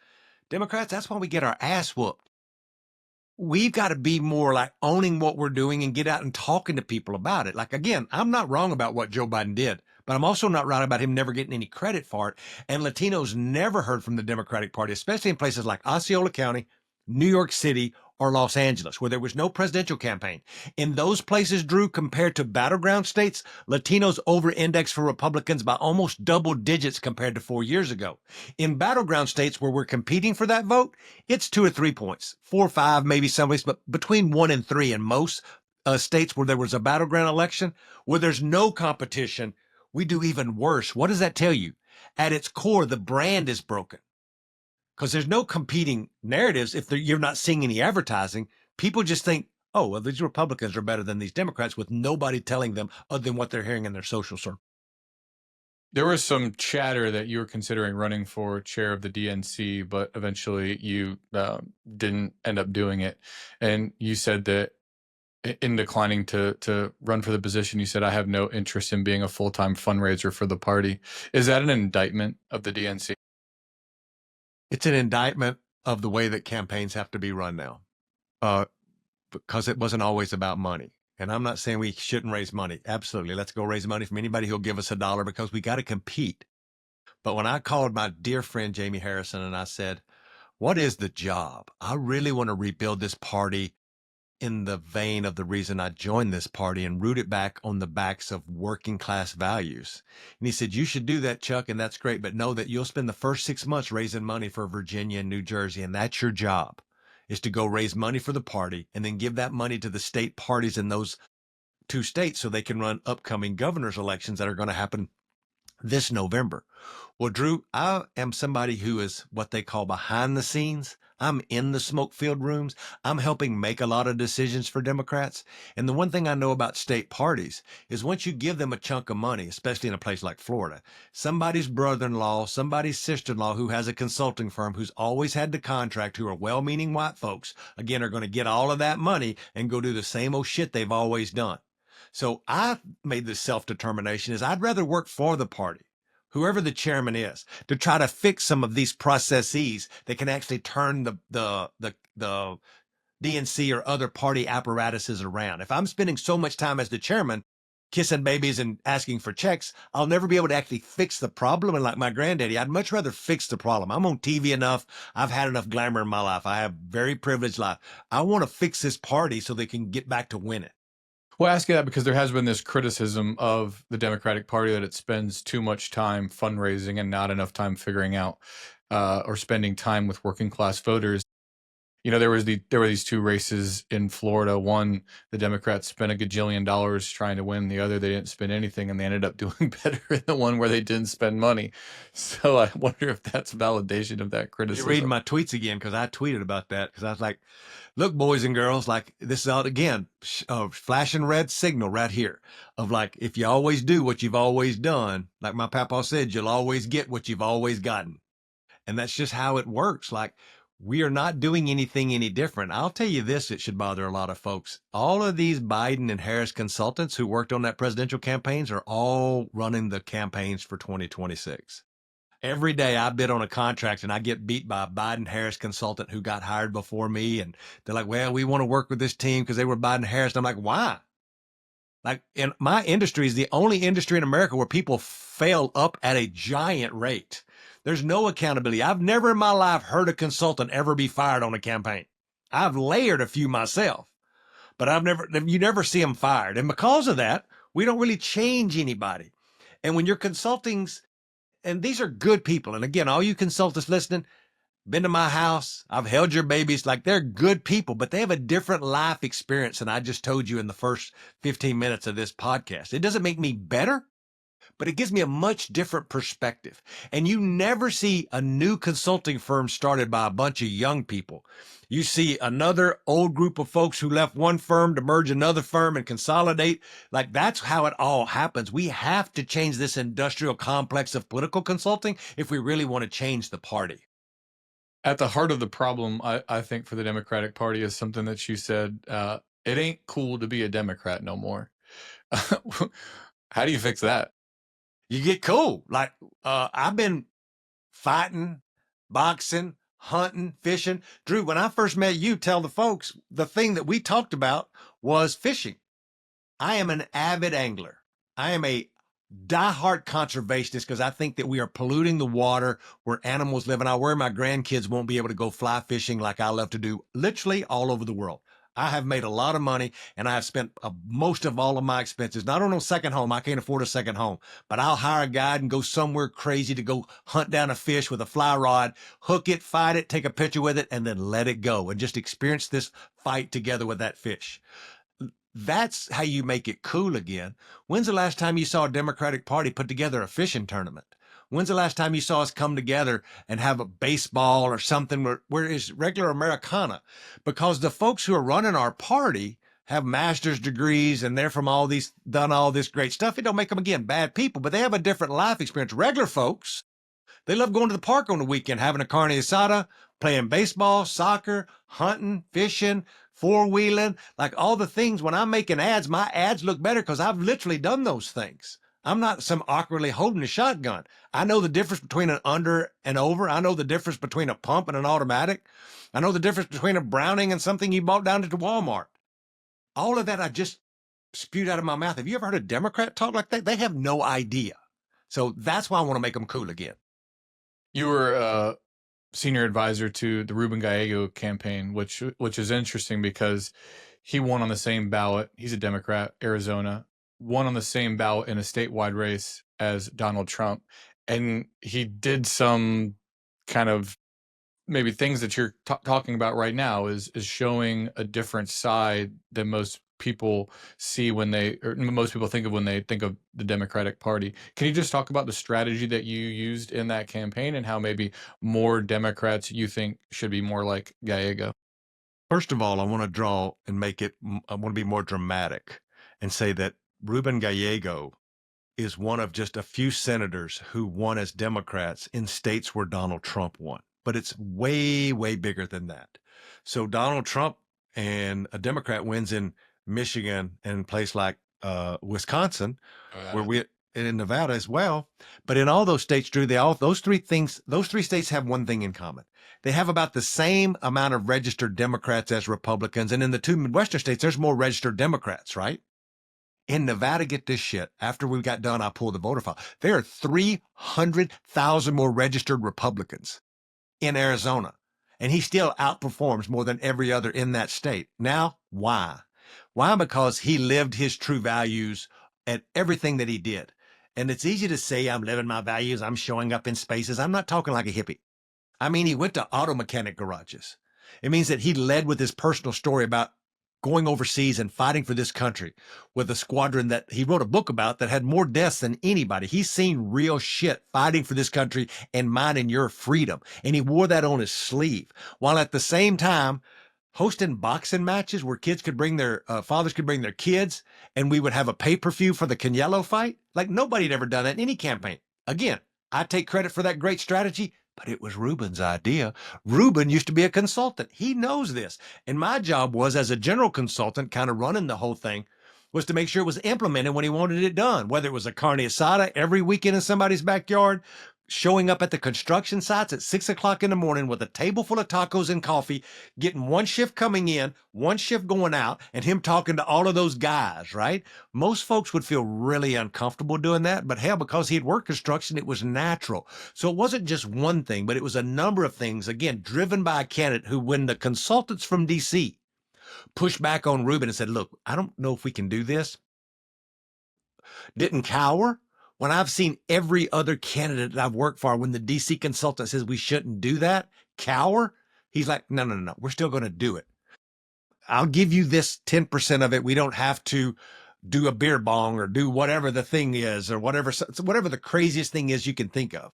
Democrats, that's why we get our ass whooped. We've got to be more like owning what we're doing and get out and talking to people about it. Like, again, I'm not wrong about what Joe Biden did, but I'm also not right about him never getting any credit for it. And Latinos never heard from the Democratic Party, especially in places like Osceola County, New York City, or Los Angeles, where there was no presidential campaign. In those places, Drew, compared to battleground states, Latinos over-index for Republicans by almost double digits compared to 4 years ago. In battleground states where we're competing for that vote, it's 2 or 3 points, 4 or 5, maybe some ways, but between 1 and 3 in most states where there was a battleground election, where there's no competition, we do even worse. What does that tell you? At its core, the brand is broken. Because there's no competing narratives if you're not seeing any advertising. People just think, oh, well, these Republicans are better than these Democrats, with nobody telling them other than what they're hearing in their social circle. There was some chatter that you were considering running for chair of the DNC, but eventually you didn't end up doing it. And you said that in declining to run for the position, you said, I have no interest in being a full-time fundraiser for the party. Is that an indictment of the DNC? It's an indictment of the way that campaigns have to be run now, because it wasn't always about money. And I'm not saying we shouldn't raise money. Absolutely. Let's go raise money from anybody who'll give us $1, because we got to compete. But when I called my dear friend Jamie Harrison and I said, what is the job? I really want to rebuild this party in the vein of the reason I joined this party and root it back on the backs of working class values. And he said, you should do that, Chuck, and that's great, but know that you'll spend the first 6 months raising money for Virginia and New Jersey, and that's your job, is to go raise money for the party and then give that money to the state parties in those 2 states so they can run upcoming governor's elections that are going to happen this November. Well, Drew, I am somebody who is what they call behind the scenes. I'm in the smoke-filled rooms. I'm helping make a lot of decisions for Democrats. And the one thing I know about state parties is once you give them a chunk of money, especially in a place like Florida, somebody's brother-in-law, somebody's sister-in-law who has a consulting firm who's always had the contract, who are well-meaning white folks, again, are going to get all of that money and go do the same old shit they've always done. So I made this self-determination is I'd rather work for the party, whoever the chairman is, to try to fix some of these processes that can actually turn the DNC or other party apparatuses around. If I'm spending so much time as the chairman kissing babies and asking for checks, I'll never be able to actually fix the problem. And like my granddaddy, I'd much rather fix the problem. I'm on TV enough. I've had enough glamour in my life. I have a very privileged life. I want to fix this party so they can get back to winning. Well, I ask you that because there has been this criticism of the Democratic Party that it spends too much time fundraising and not enough time figuring out or spending time with working class voters. There were these 2 races in Florida. One, the Democrats spent $1 gajillion trying to win. The other, they didn't spend anything, and they ended up doing better in the one where they didn't spend money. So I wonder if that's validation of that criticism. You're reading my tweets again, because I tweeted about that, because I was like, look, boys and girls, like this is all, again, flashing red signal right here of like, if you always do what you've always done, like my papa said, you'll always get what you've always gotten. And that's just how it works. Like, we are not doing anything any different. I'll tell you this, it should bother a lot of folks. All of these Biden and Harris consultants who worked on that presidential campaigns are all running the campaigns for 2026. Every day I bid on a contract and I get beat by a Biden Harris consultant who got hired before me. And they're like, well, we want to work with this team because they were Biden Harris. And I'm like, why? Like in my industry is the only industry in America where people fail up at a giant rate. There's no accountability. I've never in my life heard a consultant ever be fired on a campaign. I've layered a few myself, but you never see them fired. And because of that, we don't really change anybody. And when you're consulting, and these are good people. And again, all you consultants listening, been to my house. I've held your babies. Like they're good people, but they have a different life experience than I just told you in the first 15 minutes of this podcast. It doesn't make me better, but it gives me a much different perspective. And you never see a new consulting firm started by a bunch of young people. You see another old group of folks who left one firm to merge another firm and consolidate. Like that's how it all happens. We have to change this industrial complex of political consulting if we really want to change the party. At the heart of the problem, I think, for the Democratic Party is something that you said. It ain't cool to be a Democrat no more. How do you fix that? You get cool. Like I've been fighting, boxing, hunting, fishing. Drew, when I first met you, tell the folks, the thing that we talked about was fishing. I am an avid angler. I am a diehard conservationist because I think that we are polluting the water where animals live. And I worry my grandkids won't be able to go fly fishing like I love to do literally all over the world. I have made a lot of money and I have spent most of all of my expenses. Not on a second home. I can't afford a second home, but I'll hire a guide and go somewhere crazy to go hunt down a fish with a fly rod, hook it, fight it, take a picture with it, and then let it go and just experience this fight together with that fish. That's how you make it cool again. When's the last time you saw a Democratic Party put together a fishing tournament? When's the last time you saw us come together and have a baseball or something where it's regular Americana? Because the folks who are running our party have master's degrees and they're from done all this great stuff. It don't make them, again, bad people, but they have a different life experience. Regular folks, they love going to the park on the weekend, having a carne asada, playing baseball, soccer, hunting, fishing, four-wheeling, like all the things. When I'm making ads, my ads look better because I've literally done those things. I'm not some awkwardly holding a shotgun. I know the difference between an under and over. I know the difference between a pump and an automatic. I know the difference between a Browning and something you bought down at the Walmart. All of that I just spewed out of my mouth. Have you ever heard a Democrat talk like that? They have no idea. So that's why I want to make them cool again. You were senior advisor to the Ruben Gallego campaign, which is interesting because he won on the same ballot. He's a Democrat, Arizona, won on the same ballot in a statewide race as Donald Trump. And he did some kind of maybe things that you're talking about right now is showing a different side than most people see most people think of when they think of the Democratic Party. Can you just talk about the strategy that you used in that campaign and how maybe more Democrats you think should be more like Gallego? First of all, I want to be more dramatic and say that Ruben Gallego is one of just a few senators who won as Democrats in states where Donald Trump won. But it's way, way bigger than that. So Donald Trump and a Democrat wins in Michigan and a place like Wisconsin, and in Nevada as well. But in all those states, Drew, those three states have one thing in common. They have about the same amount of registered Democrats as Republicans. And in the two Midwestern states, there's more registered Democrats, right? In Nevada, get this shit. After we got done, I pulled the voter file. There are 300,000 more registered Republicans in Arizona. And he still outperforms more than every other in that state. Now, why? Why? Because he lived his true values at everything that he did. And it's easy to say, I'm living my values. I'm showing up in spaces. I'm not talking like a hippie. I mean, he went to auto mechanic garages. It means that he led with his personal story about going overseas and fighting for this country with a squadron that he wrote a book about that had more deaths than anybody. He's seen real shit fighting for this country and mine and your freedom. And he wore that on his sleeve while at the same time hosting boxing matches where kids could bring fathers could bring their kids and we would have a pay-per-view for the Canelo fight. Like nobody had ever done that in any campaign. Again, I take credit for that great strategy, but it was Ruben's idea. Ruben used to be a consultant. He knows this. And my job was, as a general consultant, kind of running the whole thing, was to make sure it was implemented when he wanted it done, whether it was a carne asada every weekend in somebody's backyard, showing up at the construction sites at 6 o'clock in the morning with a table full of tacos and coffee, getting one shift coming in, one shift going out, and him talking to all of those guys, right? Most folks would feel really uncomfortable doing that, but hell, because he had worked construction, it was natural. So it wasn't just one thing, but it was a number of things, again, driven by a candidate who, when the consultants from DC pushed back on Rubin and said, look, I don't know if we can do this, didn't cower. When I've seen every other candidate that I've worked for, when the DC consultant says we shouldn't do that, cower, he's like, no, we're still going to do it. I'll give you this 10% of it. We don't have to do a beer bong or do whatever the thing is or whatever the craziest thing is you can think of.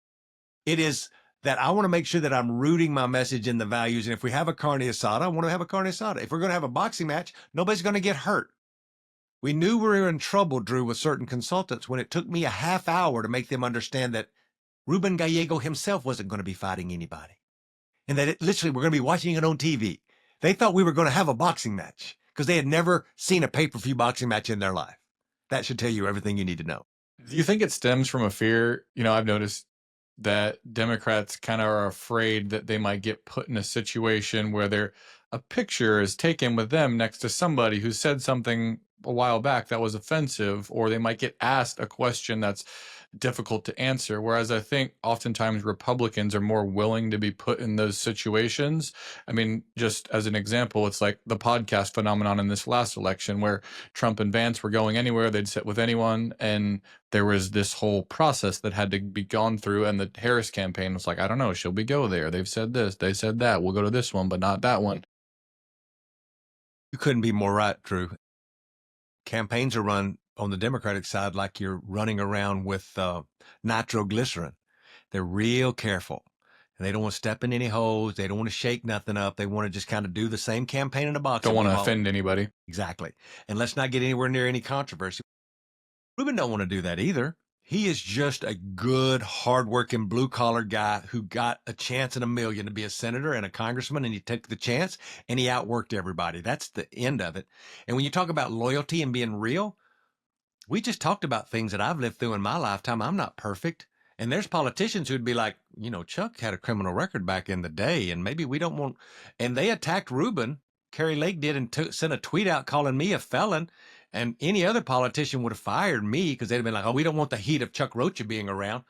It is that I want to make sure that I'm rooting my message in the values. And if we have a carne asada, I want to have a carne asada. If we're going to have a boxing match, nobody's going to get hurt. We knew we were in trouble, Drew, with certain consultants when it took me a half hour to make them understand that Ruben Gallego himself wasn't going to be fighting anybody. And that literally we're going to be watching it on TV. They thought we were going to have a boxing match because they had never seen a pay-per-view boxing match in their life. That should tell you everything you need to know. Do you think it stems from a fear? I've noticed that Democrats kind of are afraid that they might get put in a situation where a picture is taken with them next to somebody who said something a while back that was offensive, or they might get asked a question that's difficult to answer. Whereas I think oftentimes Republicans are more willing to be put in those situations. I mean, just as an example, it's like the podcast phenomenon in this last election where Trump and Vance were going anywhere, they'd sit with anyone. And there was this whole process that had to be gone through. And the Harris campaign was like, I don't know, should we go there? They've said this, they said that. We'll go to this one, but not that one. You couldn't be more right, Drew. Campaigns are run on the Democratic side like you're running around with nitroglycerin. They're real careful. And they don't want to step in any holes. They don't want to shake nothing up. They want to just kind of do the same campaign in a box. Don't want to offend anybody. Exactly. And let's not get anywhere near any controversy. Ruben don't want to do that either. He is just a good, hardworking, blue-collar guy who got a chance in a million to be a senator and a congressman, and he took the chance, and he outworked everybody. That's the end of it. And when you talk about loyalty and being real, we just talked about things that I've lived through in my lifetime. I'm not perfect. And there's politicians who'd be like, Chuck had a criminal record back in the day, and maybe we don't want... And they attacked Ruben. Kerry Lake did, and sent a tweet out calling me a felon. And any other politician would have fired me because they'd have been like, oh, we don't want the heat of Chuck Rocha being around.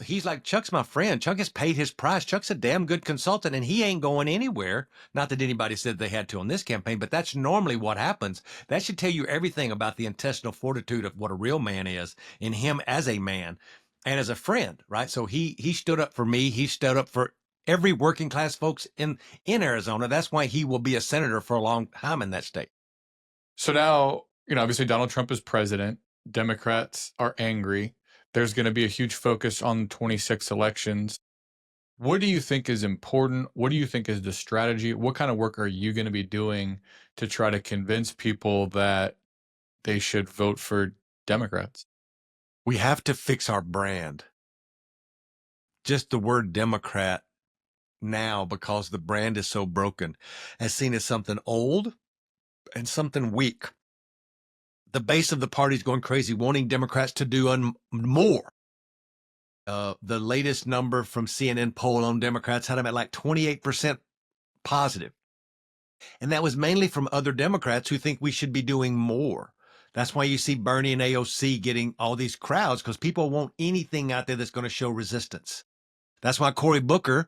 He's like, Chuck's my friend. Chuck has paid his price. Chuck's a damn good consultant, and he ain't going anywhere. Not that anybody said they had to on this campaign, but that's normally what happens. That should tell you everything about the intestinal fortitude of what a real man is in him as a man and as a friend, right? So he stood up for me. He stood up for every working class folks in Arizona. That's why he will be a senator for a long time in that state. So now, obviously Donald Trump is president. Democrats are angry. There's going to be a huge focus on 26 elections. What do you think is important? What do you think is the strategy? What kind of work are you going to be doing to try to convince people that they should vote for Democrats? We have to fix our brand. Just the word Democrat now, because the brand is so broken, is seen as something old and something weak. The base of the party is going crazy, wanting Democrats to do more. The latest number from CNN poll on Democrats had them at like 28% positive. And that was mainly from other Democrats who think we should be doing more. That's why you see Bernie and AOC getting all these crowds, because people want anything out there that's going to show resistance. That's why Cory Booker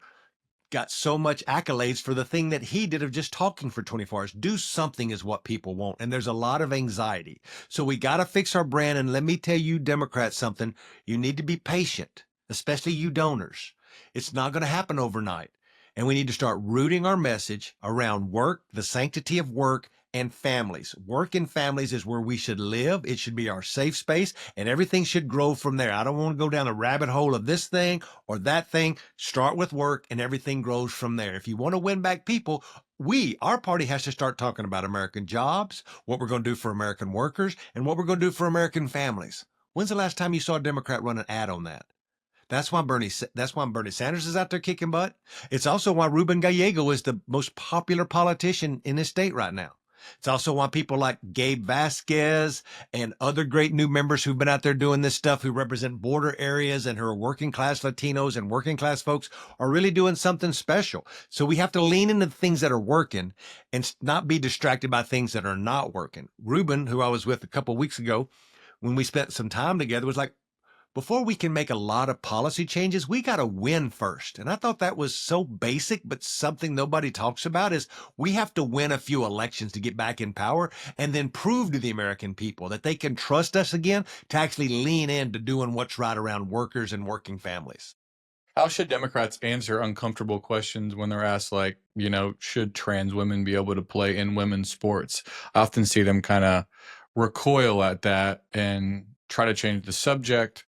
got so much accolades for the thing that he did of just talking for 24 hours. Do something is what people want. And there's a lot of anxiety. So we got to fix our brand. And let me tell you, Democrats, something. You need to be patient, especially you donors. It's not going to happen overnight. And we need to start rooting our message around work, the sanctity of work, and families. Work and families is where we should live. It should be our safe space, and everything should grow from there. I don't want to go down a rabbit hole of this thing or that thing. Start with work, and everything grows from there. If you want to win back people, our party has to start talking about American jobs, what we're going to do for American workers, and what we're going to do for American families. When's the last time you saw a Democrat run an ad on that? That's why Bernie Sanders is out there kicking butt. It's also why Ruben Gallego is the most popular politician in this state right now. It's also why people like Gabe Vasquez and other great new members who've been out there doing this stuff, who represent border areas and who are working class Latinos and working class folks, are really doing something special. So we have to lean into the things that are working and not be distracted by things that are not working. Ruben, who I was with a couple of weeks ago, when we spent some time together, was like, before we can make a lot of policy changes, we got to win first. And I thought that was so basic, but something nobody talks about is we have to win a few elections to get back in power and then prove to the American people that they can trust us again to actually lean into doing what's right around workers and working families. How should Democrats answer uncomfortable questions when they're asked, like, should trans women be able to play in women's sports? I often see them kind of recoil at that and try to change the subject.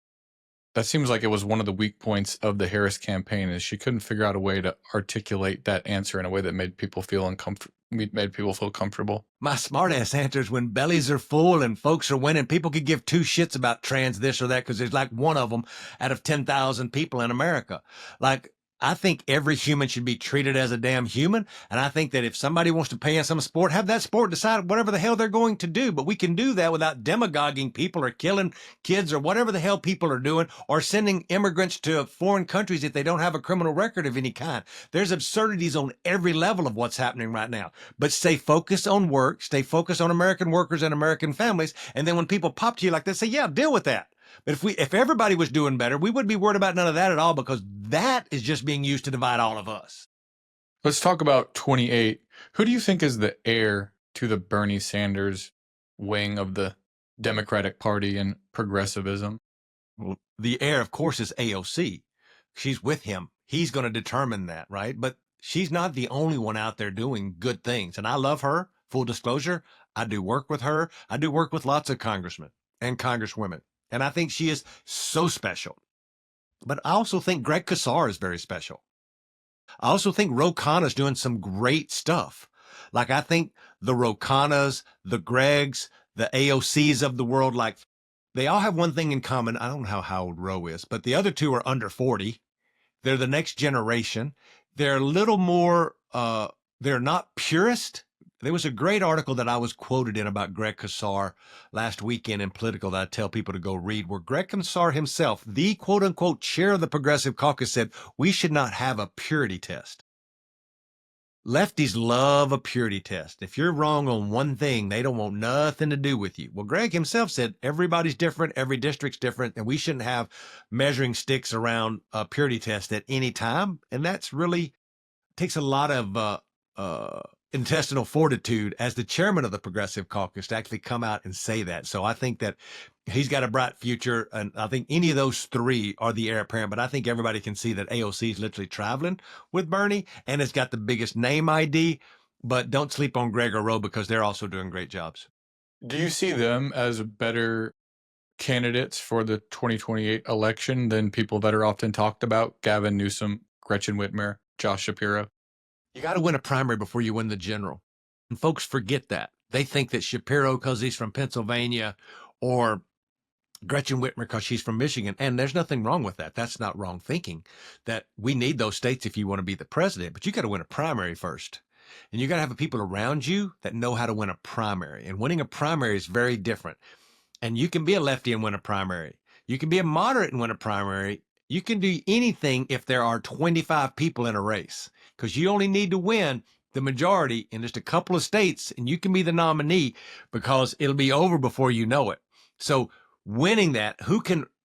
That seems like it was one of the weak points of the Harris campaign, is she couldn't figure out a way to articulate that answer in a way that made people feel comfortable. My smartass answer is when bellies are full and folks are winning, people could give two shits about trans this or that because there's like one of them out of 10,000 people in America. Like, I think every human should be treated as a damn human. And I think that if somebody wants to play in some sport, have that sport decide whatever the hell they're going to do. But we can do that without demagoguing people or killing kids or whatever the hell people are doing, or sending immigrants to foreign countries if they don't have a criminal record of any kind. There's absurdities on every level of what's happening right now. But stay focused on work, stay focused on American workers and American families. And then when people pop to you like that, say, yeah, deal with that. But if everybody was doing better, we wouldn't be worried about none of that at all, because that is just being used to divide all of us. Let's talk about 28. Who do you think is the heir to the Bernie Sanders wing of the Democratic Party and progressivism? Well, the heir, of course, is AOC. She's with him. He's going to determine that, right? But she's not the only one out there doing good things. And I love her. Full disclosure, I do work with her. I do work with lots of congressmen and congresswomen. And I think she is so special. But I also think Greg Casar is very special. I also think Rocha is doing some great stuff. Like, I think the Rochanas, the Gregs, the AOCs of the world, like, they all have one thing in common. I don't know how old Ro is, but the other two are under 40. They're the next generation. They're a little more, they're not purist. There was a great article that I was quoted in about Greg Casar last weekend in Political that I tell people to go read, where Greg Casar himself, the quote unquote chair of the Progressive Caucus, said, we should not have a purity test. Lefties love a purity test. If you're wrong on one thing, they don't want nothing to do with you. Well, Greg himself said everybody's different, every district's different, and we shouldn't have measuring sticks around a purity test at any time. And that's really takes a lot of intestinal fortitude as the chairman of the Progressive Caucus to actually come out and say that. So I think that he's got a bright future, and I think any of those three are the heir apparent. But I think everybody can see that AOC is literally traveling with Bernie and has got the biggest name ID. But don't sleep on Greg or Ro, because they're also doing great jobs. Do you see them as better candidates for the 2028 election than people that are often talked about? Gavin Newsom, Gretchen Whitmer, Josh Shapiro? You got to win a primary before you win the general. And folks forget that. They think that Shapiro, because he's from Pennsylvania, or Gretchen Whitmer, because she's from Michigan. And there's nothing wrong with that. That's not wrong thinking. That we need those states if you want to be the president. But you got to win a primary first. And you got to have people around you that know how to win a primary. And winning a primary is very different. And you can be a lefty and win a primary. You can be a moderate and win a primary. You can do anything if there are 25 people in a race, because you only need to win the majority in just a couple of states, and you can be the nominee, because it'll be over before you know it. So winning that,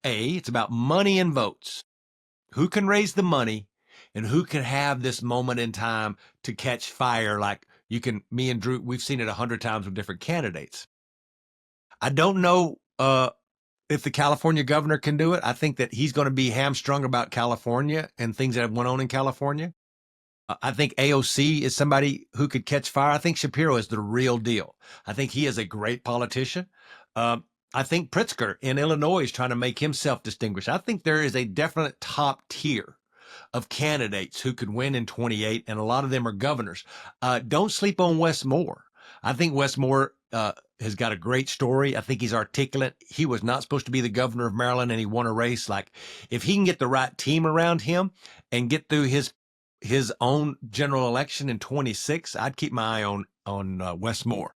it's about money and votes. Who can raise the money, and who can have this moment in time to catch fire? Like me and Drew, we've seen it 100 times with different candidates. I don't know, if the California governor can do it. I think that he's going to be hamstrung about California and things that have went on in California. I think AOC is somebody who could catch fire. I think Shapiro is the real deal. I think he is a great politician. I think Pritzker in Illinois is trying to make himself distinguished. I think there is a definite top tier of candidates who could win in 28, and a lot of them are governors. Don't sleep on Wes Moore. I think Wes Moore has got a great story. I think he's articulate. He was not supposed to be the governor of Maryland, and he won a race. Like, if he can get the right team around him and get through his own general election in 26, I'd keep my eye on Westmore.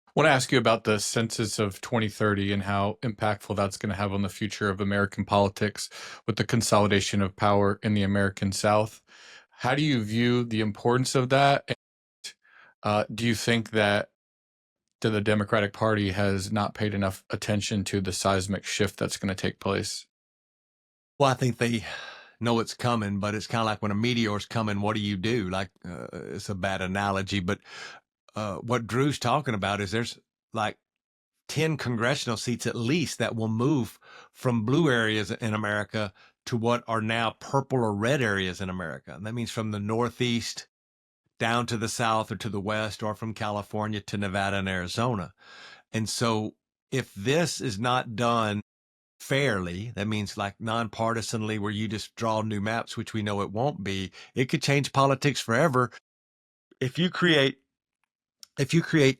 I want to ask you about the census of 2030 and how impactful that's going to have on the future of American politics with the consolidation of power in the American South. How do you view the importance of that? And, do you think that the Democratic Party has not paid enough attention to the seismic shift that's going to take place? Well, I think they know it's coming, but it's kind of like when a meteor's coming, what do you do? Like, it's a bad analogy, but what Drew's talking about is there's like 10 congressional seats at least that will move from blue areas in America to what are now purple or red areas in America. And that means from the Northeast down to the South or to the West, or from California to Nevada and Arizona. And so if this is not done fairly, that means like nonpartisanly, where you just draw new maps, which we know it won't be, it could change politics forever. If you create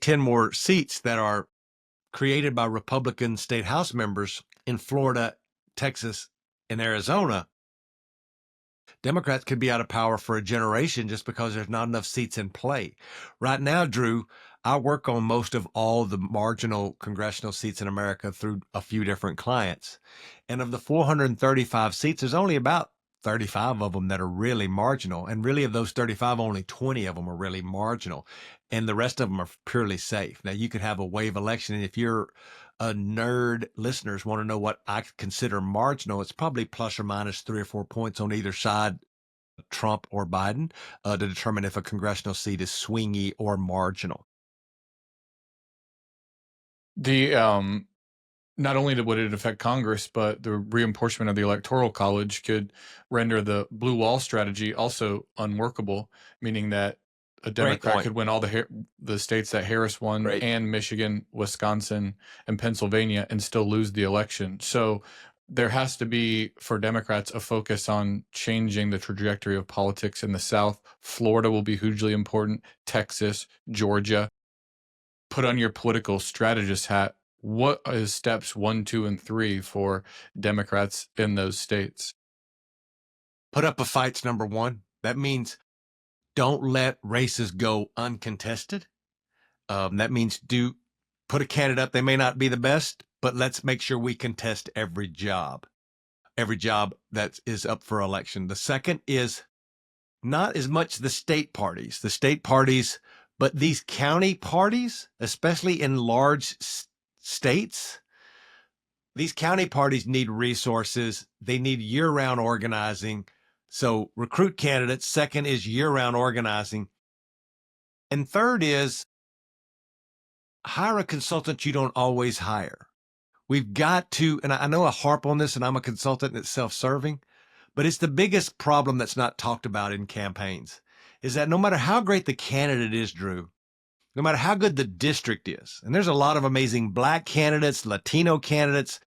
10 more seats that are created by Republican state House members in Florida, Texas, and Arizona, Democrats could be out of power for a generation just because there's not enough seats in play. Right now, Drew, I work on most of all the marginal congressional seats in America through a few different clients. And of the 435 seats, there's only about 35 of them that are really marginal. And really, of those 35, only 20 of them are really marginal. And the rest of them are purely safe. Now, you could have a wave election. And if you're a nerd, listeners want to know what I consider marginal, it's probably plus or minus 3 or 4 points on either side, Trump or Biden, to determine if a congressional seat is swingy or marginal. The not only would it affect Congress, but the reapportionment of the Electoral College could render the blue wall strategy also unworkable, meaning that a Democrat could win all the states that Harris won, Great. and Michigan, Wisconsin, and Pennsylvania, and still lose the election. So there has to be, for Democrats, a focus on changing the trajectory of politics in the South. Florida will be hugely important, Texas, Georgia. Put on your political strategist hat. What is steps 1, 2, and 3 for Democrats in those states? Put up a fight's number one. That means don't let races go uncontested. That means put a candidate up. They may not be the best, but let's make sure we contest every job that is up for election. The second is not as much the state parties, but these county parties, especially in large states. These county parties need resources. They need year-round organizing. So recruit candidates. Second is year-round organizing. And third is hire a consultant you don't always hire. We've got to, and I know I harp on this, and I'm a consultant and it's self-serving, but it's the biggest problem that's not talked about in campaigns, is that no matter how great the candidate is, Drew, no matter how good the district is, and there's a lot of amazing Black candidates, Latino candidates,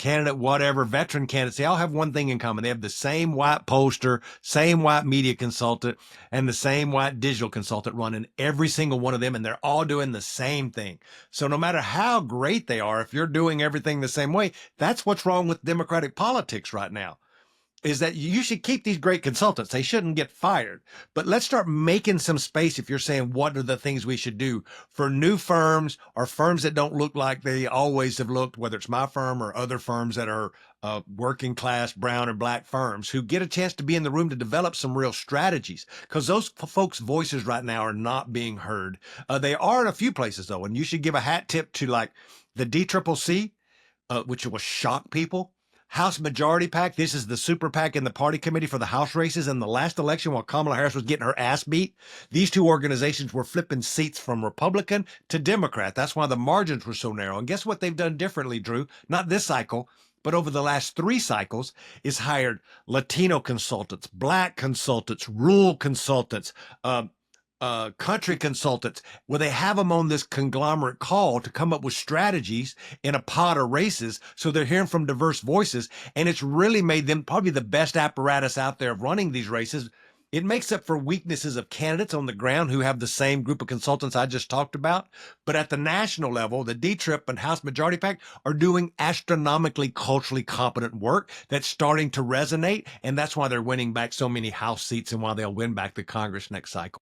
whatever, veteran candidates, they all have one thing in common. They have the same white poster, same white media consultant, and the same white digital consultant running every single one of them, and they're all doing the same thing. So no matter how great they are, if you're doing everything the same way, that's what's wrong with Democratic politics right now, is that you should keep these great consultants. They shouldn't get fired. But let's start making some space if you're saying what are the things we should do for new firms or firms that don't look like they always have looked, whether it's my firm or other firms that are working class brown and Black firms who get a chance to be in the room to develop some real strategies, because those folks' voices right now are not being heard. They are in a few places, though, and you should give a hat tip to like the DCCC, which will shock people. House Majority PAC. This is the super PAC in the party committee for the House races. In the last election, while Kamala Harris was getting her ass beat, these two organizations were flipping seats from Republican to Democrat. That's why the margins were so narrow. And guess what they've done differently, Drew? Not this cycle, but over the last 3 cycles, is hired Latino consultants, Black consultants, rural consultants, country consultants, where they have them on this conglomerate call to come up with strategies in a pot of races. So they're hearing from diverse voices, and it's really made them probably the best apparatus out there of running these races. It makes up for weaknesses of candidates on the ground who have the same group of consultants I just talked about. But at the national level, the D-Trip and House Majority PAC are doing astronomically culturally competent work that's starting to resonate. And that's why they're winning back so many House seats and why they'll win back the Congress next cycle.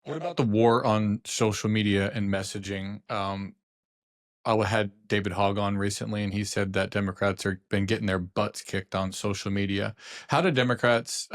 What about the war on social media and messaging? I had David Hogg on recently, and he said that Democrats are been getting their butts kicked on social media. How do Democrats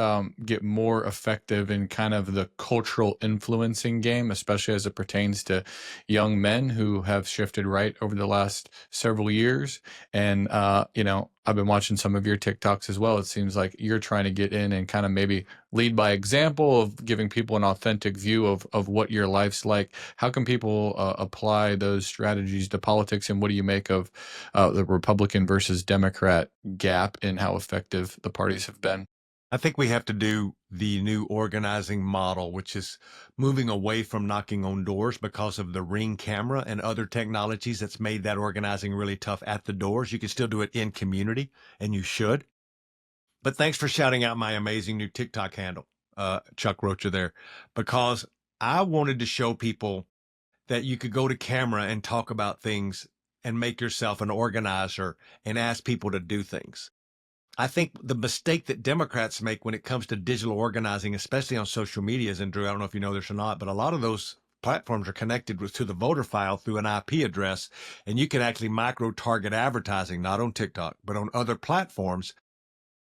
get more effective in kind of the cultural influencing game, especially as it pertains to young men who have shifted right over the last several years? And I've been watching some of your TikToks as well. It seems like you're trying to get in and kind of maybe lead by example of giving people an authentic view of what your life's like. How can people apply those strategies to politics, and what do you make of the Republican versus Democrat gap in how effective the parties have been? I think we have to do the new organizing model, which is moving away from knocking on doors because of the Ring camera and other technologies that's made that organizing really tough at the doors. You can still do it in community, and you should. But thanks for shouting out my amazing new TikTok handle, Chuck Rocha there, because I wanted to show people that you could go to camera and talk about things and make yourself an organizer and ask people to do things. I think the mistake that Democrats make when it comes to digital organizing, especially on social medias, and Drew, I don't know if you know this or not, but a lot of those platforms are connected to the voter file through an IP address, and you can actually micro target advertising, not on TikTok, but on other platforms.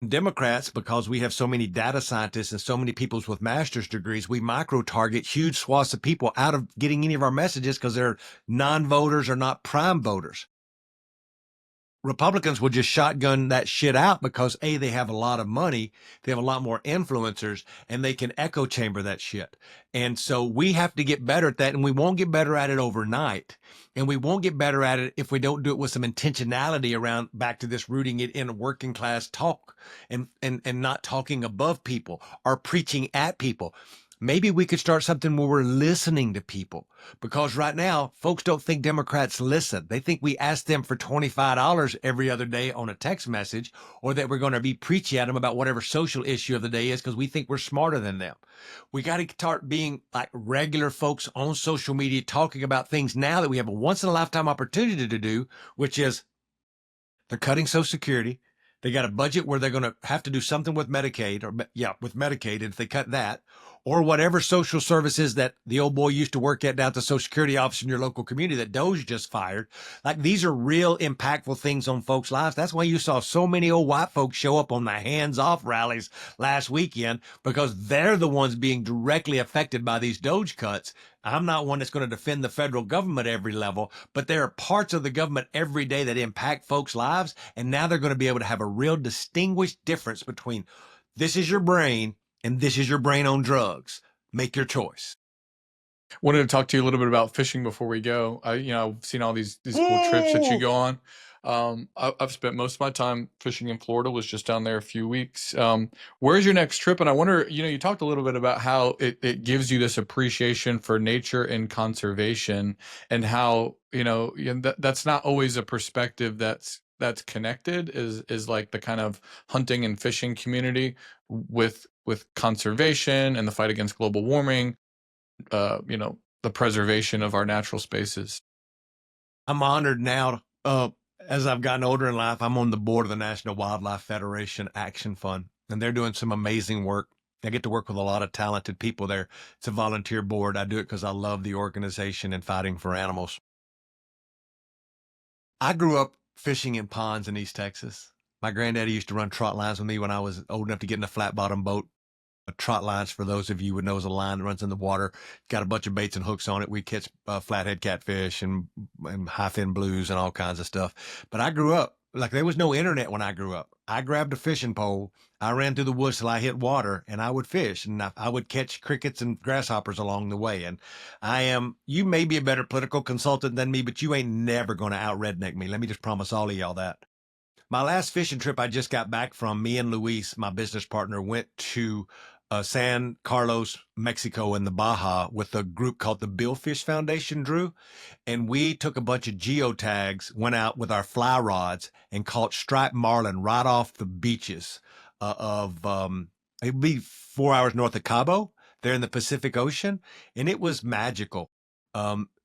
Democrats, because we have so many data scientists and so many people with master's degrees, we micro target huge swaths of people out of getting any of our messages because they're non-voters or not prime voters. Republicans will just shotgun that shit out because A, they have a lot of money, they have a lot more influencers, and they can echo chamber that shit. And so we have to get better at that, and we won't get better at it overnight. And we won't get better at it if we don't do it with some intentionality around back to this rooting it in working class talk and not talking above people or preaching at people. Maybe we could start something where we're listening to people, because right now folks don't think Democrats listen. They think we ask them for $25 every other day on a text message, or that we're going to be preachy at them about whatever social issue of the day is because we think we're smarter than them. We got to start being like regular folks on social media, talking about things now that we have a once in a lifetime opportunity to do, which is they're cutting Social Security. They got a budget where they're going to have to do something with Medicaid, with Medicaid, if they cut that, or whatever social services that the old boy used to work at down at the Social Security office in your local community that Doge just fired. Like, these are real impactful things on folks' lives. That's why you saw so many old white folks show up on the hands-off rallies last weekend, because they're the ones being directly affected by these Doge cuts. I'm not one that's going to defend the federal government at every level, but there are parts of the government every day that impact folks' lives. And now they're going to be able to have a real distinguished difference between this is your brain and this is your brain on drugs. Make your choice. Wanted to talk to you a little bit about fishing before we go. I've seen all these cool trips that you go on. I've spent most of my time fishing in Florida. Was just down there a few weeks. Where's your next trip? And I wonder, you talked a little bit about how it gives you this appreciation for nature and conservation, and how that's not always a perspective that's connected. Is like the kind of hunting and fishing community with conservation and the fight against global warming, the preservation of our natural spaces. I'm honored now. As I've gotten older in life, I'm on the board of the National Wildlife Federation Action Fund, and they're doing some amazing work. I get to work with a lot of talented people there. It's a volunteer board. I do it because I love the organization and fighting for animals. I grew up fishing in ponds in East Texas. My granddaddy used to run trot lines with me when I was old enough to get in a flat bottom boat. A trot lines, for those of you would know, is a line that runs in the water. It's got a bunch of baits and hooks on it. We catch flathead catfish and high fin blues and all kinds of stuff. But I grew up like there was no internet when I grew up. I grabbed a fishing pole. I ran through the woods till I hit water, and I would fish, and I would catch crickets and grasshoppers along the way. And you may be a better political consultant than me, but you ain't never going to out redneck me. Let me just promise all of y'all that. My last fishing trip I just got back from, me and Luis, my business partner, went to San Carlos, Mexico in the Baja with a group called the Billfish Foundation, Drew. And we took a bunch of geotags, went out with our fly rods and caught striped marlin right off the beaches it'd be 4 hours north of Cabo there in the Pacific Ocean. And it was magical.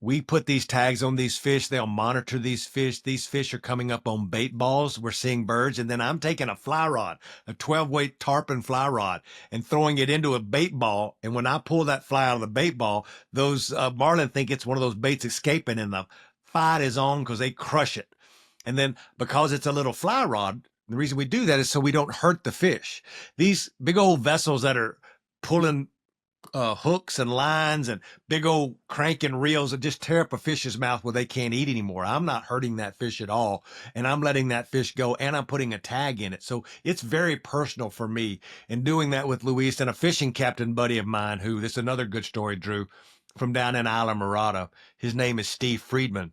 we put these tags on these fish. They'll monitor these fish. These fish are coming up on bait balls. We're seeing birds. And then I'm taking a fly rod, a 12-weight tarpon fly rod, and throwing it into a bait ball. And when I pull that fly out of the bait ball, those marlin think it's one of those baits escaping, and the fight is on because they crush it. And then because it's a little fly rod, the reason we do that is so we don't hurt the fish. These big old vessels that are pulling hooks and lines and big old cranking reels that just tear up a fish's mouth where they can't eat anymore. I'm not hurting that fish at all, and I'm letting that fish go, and I'm putting a tag in it. So it's very personal for me. And doing that with Luis and a fishing captain buddy of mine, who, this is another good story, Drew, from down in Isla Morada. His name is Steve Friedman.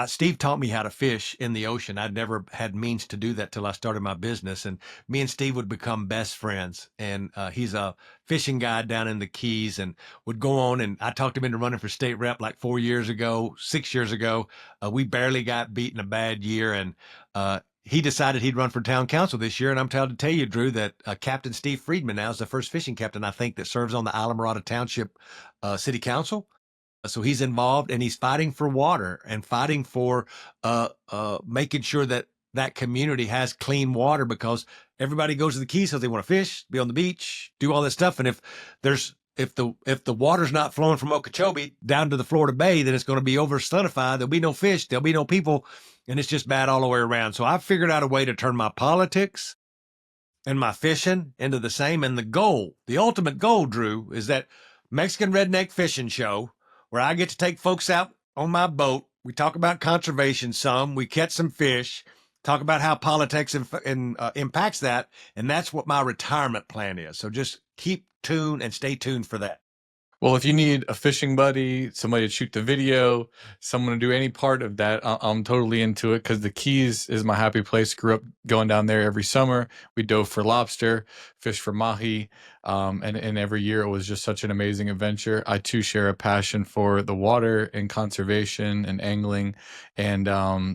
Steve taught me how to fish in the ocean. I'd never had means to do that till I started my business. And me and Steve would become best friends. And he's a fishing guide down in the Keys, and would go on. And I talked him into running for state rep like 6 years ago. We barely got beaten a bad year. And he decided he'd run for town council this year. And I'm proud to tell you, Drew, that Captain Steve Friedman now is the first fishing captain, I think, that serves on the Isla Morada Township City Council. So he's involved, and he's fighting for water and fighting for making sure that that community has clean water, because everybody goes to the Keys because they want to fish, be on the beach, do all this stuff. And if the water's not flowing from Okeechobee down to the Florida Bay, then it's going to be over sunified. There'll be no fish. There'll be no people. And it's just bad all the way around. So I figured out a way to turn my politics and my fishing into the same. And the ultimate goal, Drew, is that Mexican Redneck Fishing Show, where I get to take folks out on my boat. We talk about conservation some, we catch some fish, talk about how politics impacts that, and that's what my retirement plan is. So just keep tuned and stay tuned for that. Well, if you need a fishing buddy, somebody to shoot the video, someone to do any part of that, I'm totally into it, because the Keys is my happy place. Grew up going down there every summer. We dove for lobster, fished for mahi, and every year it was just such an amazing adventure. I too share a passion for the water and conservation and angling, and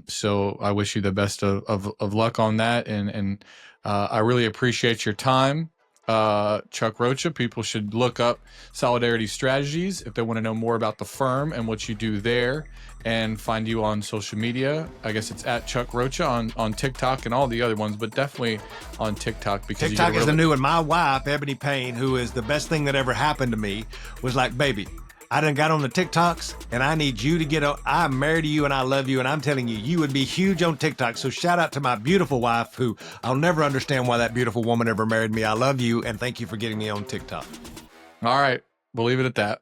so I wish you the best of luck on that. And I really appreciate your time. Chuck Rocha. People should look up Solidarity Strategies if they want to know more about the firm and what you do there, and find you on social media. I guess it's at Chuck Rocha on TikTok and all the other ones, but definitely on TikTok, because TikTok is the new one. My wife, Ebony Payne, who is the best thing that ever happened to me, was like, baby, I done got on the TikToks, and I need you to get on. I'm married to you, and I love you, and I'm telling you, you would be huge on TikTok. So shout out to my beautiful wife, who I'll never understand why that beautiful woman ever married me. I love you, and thank you for getting me on TikTok. All right, we'll leave it at that.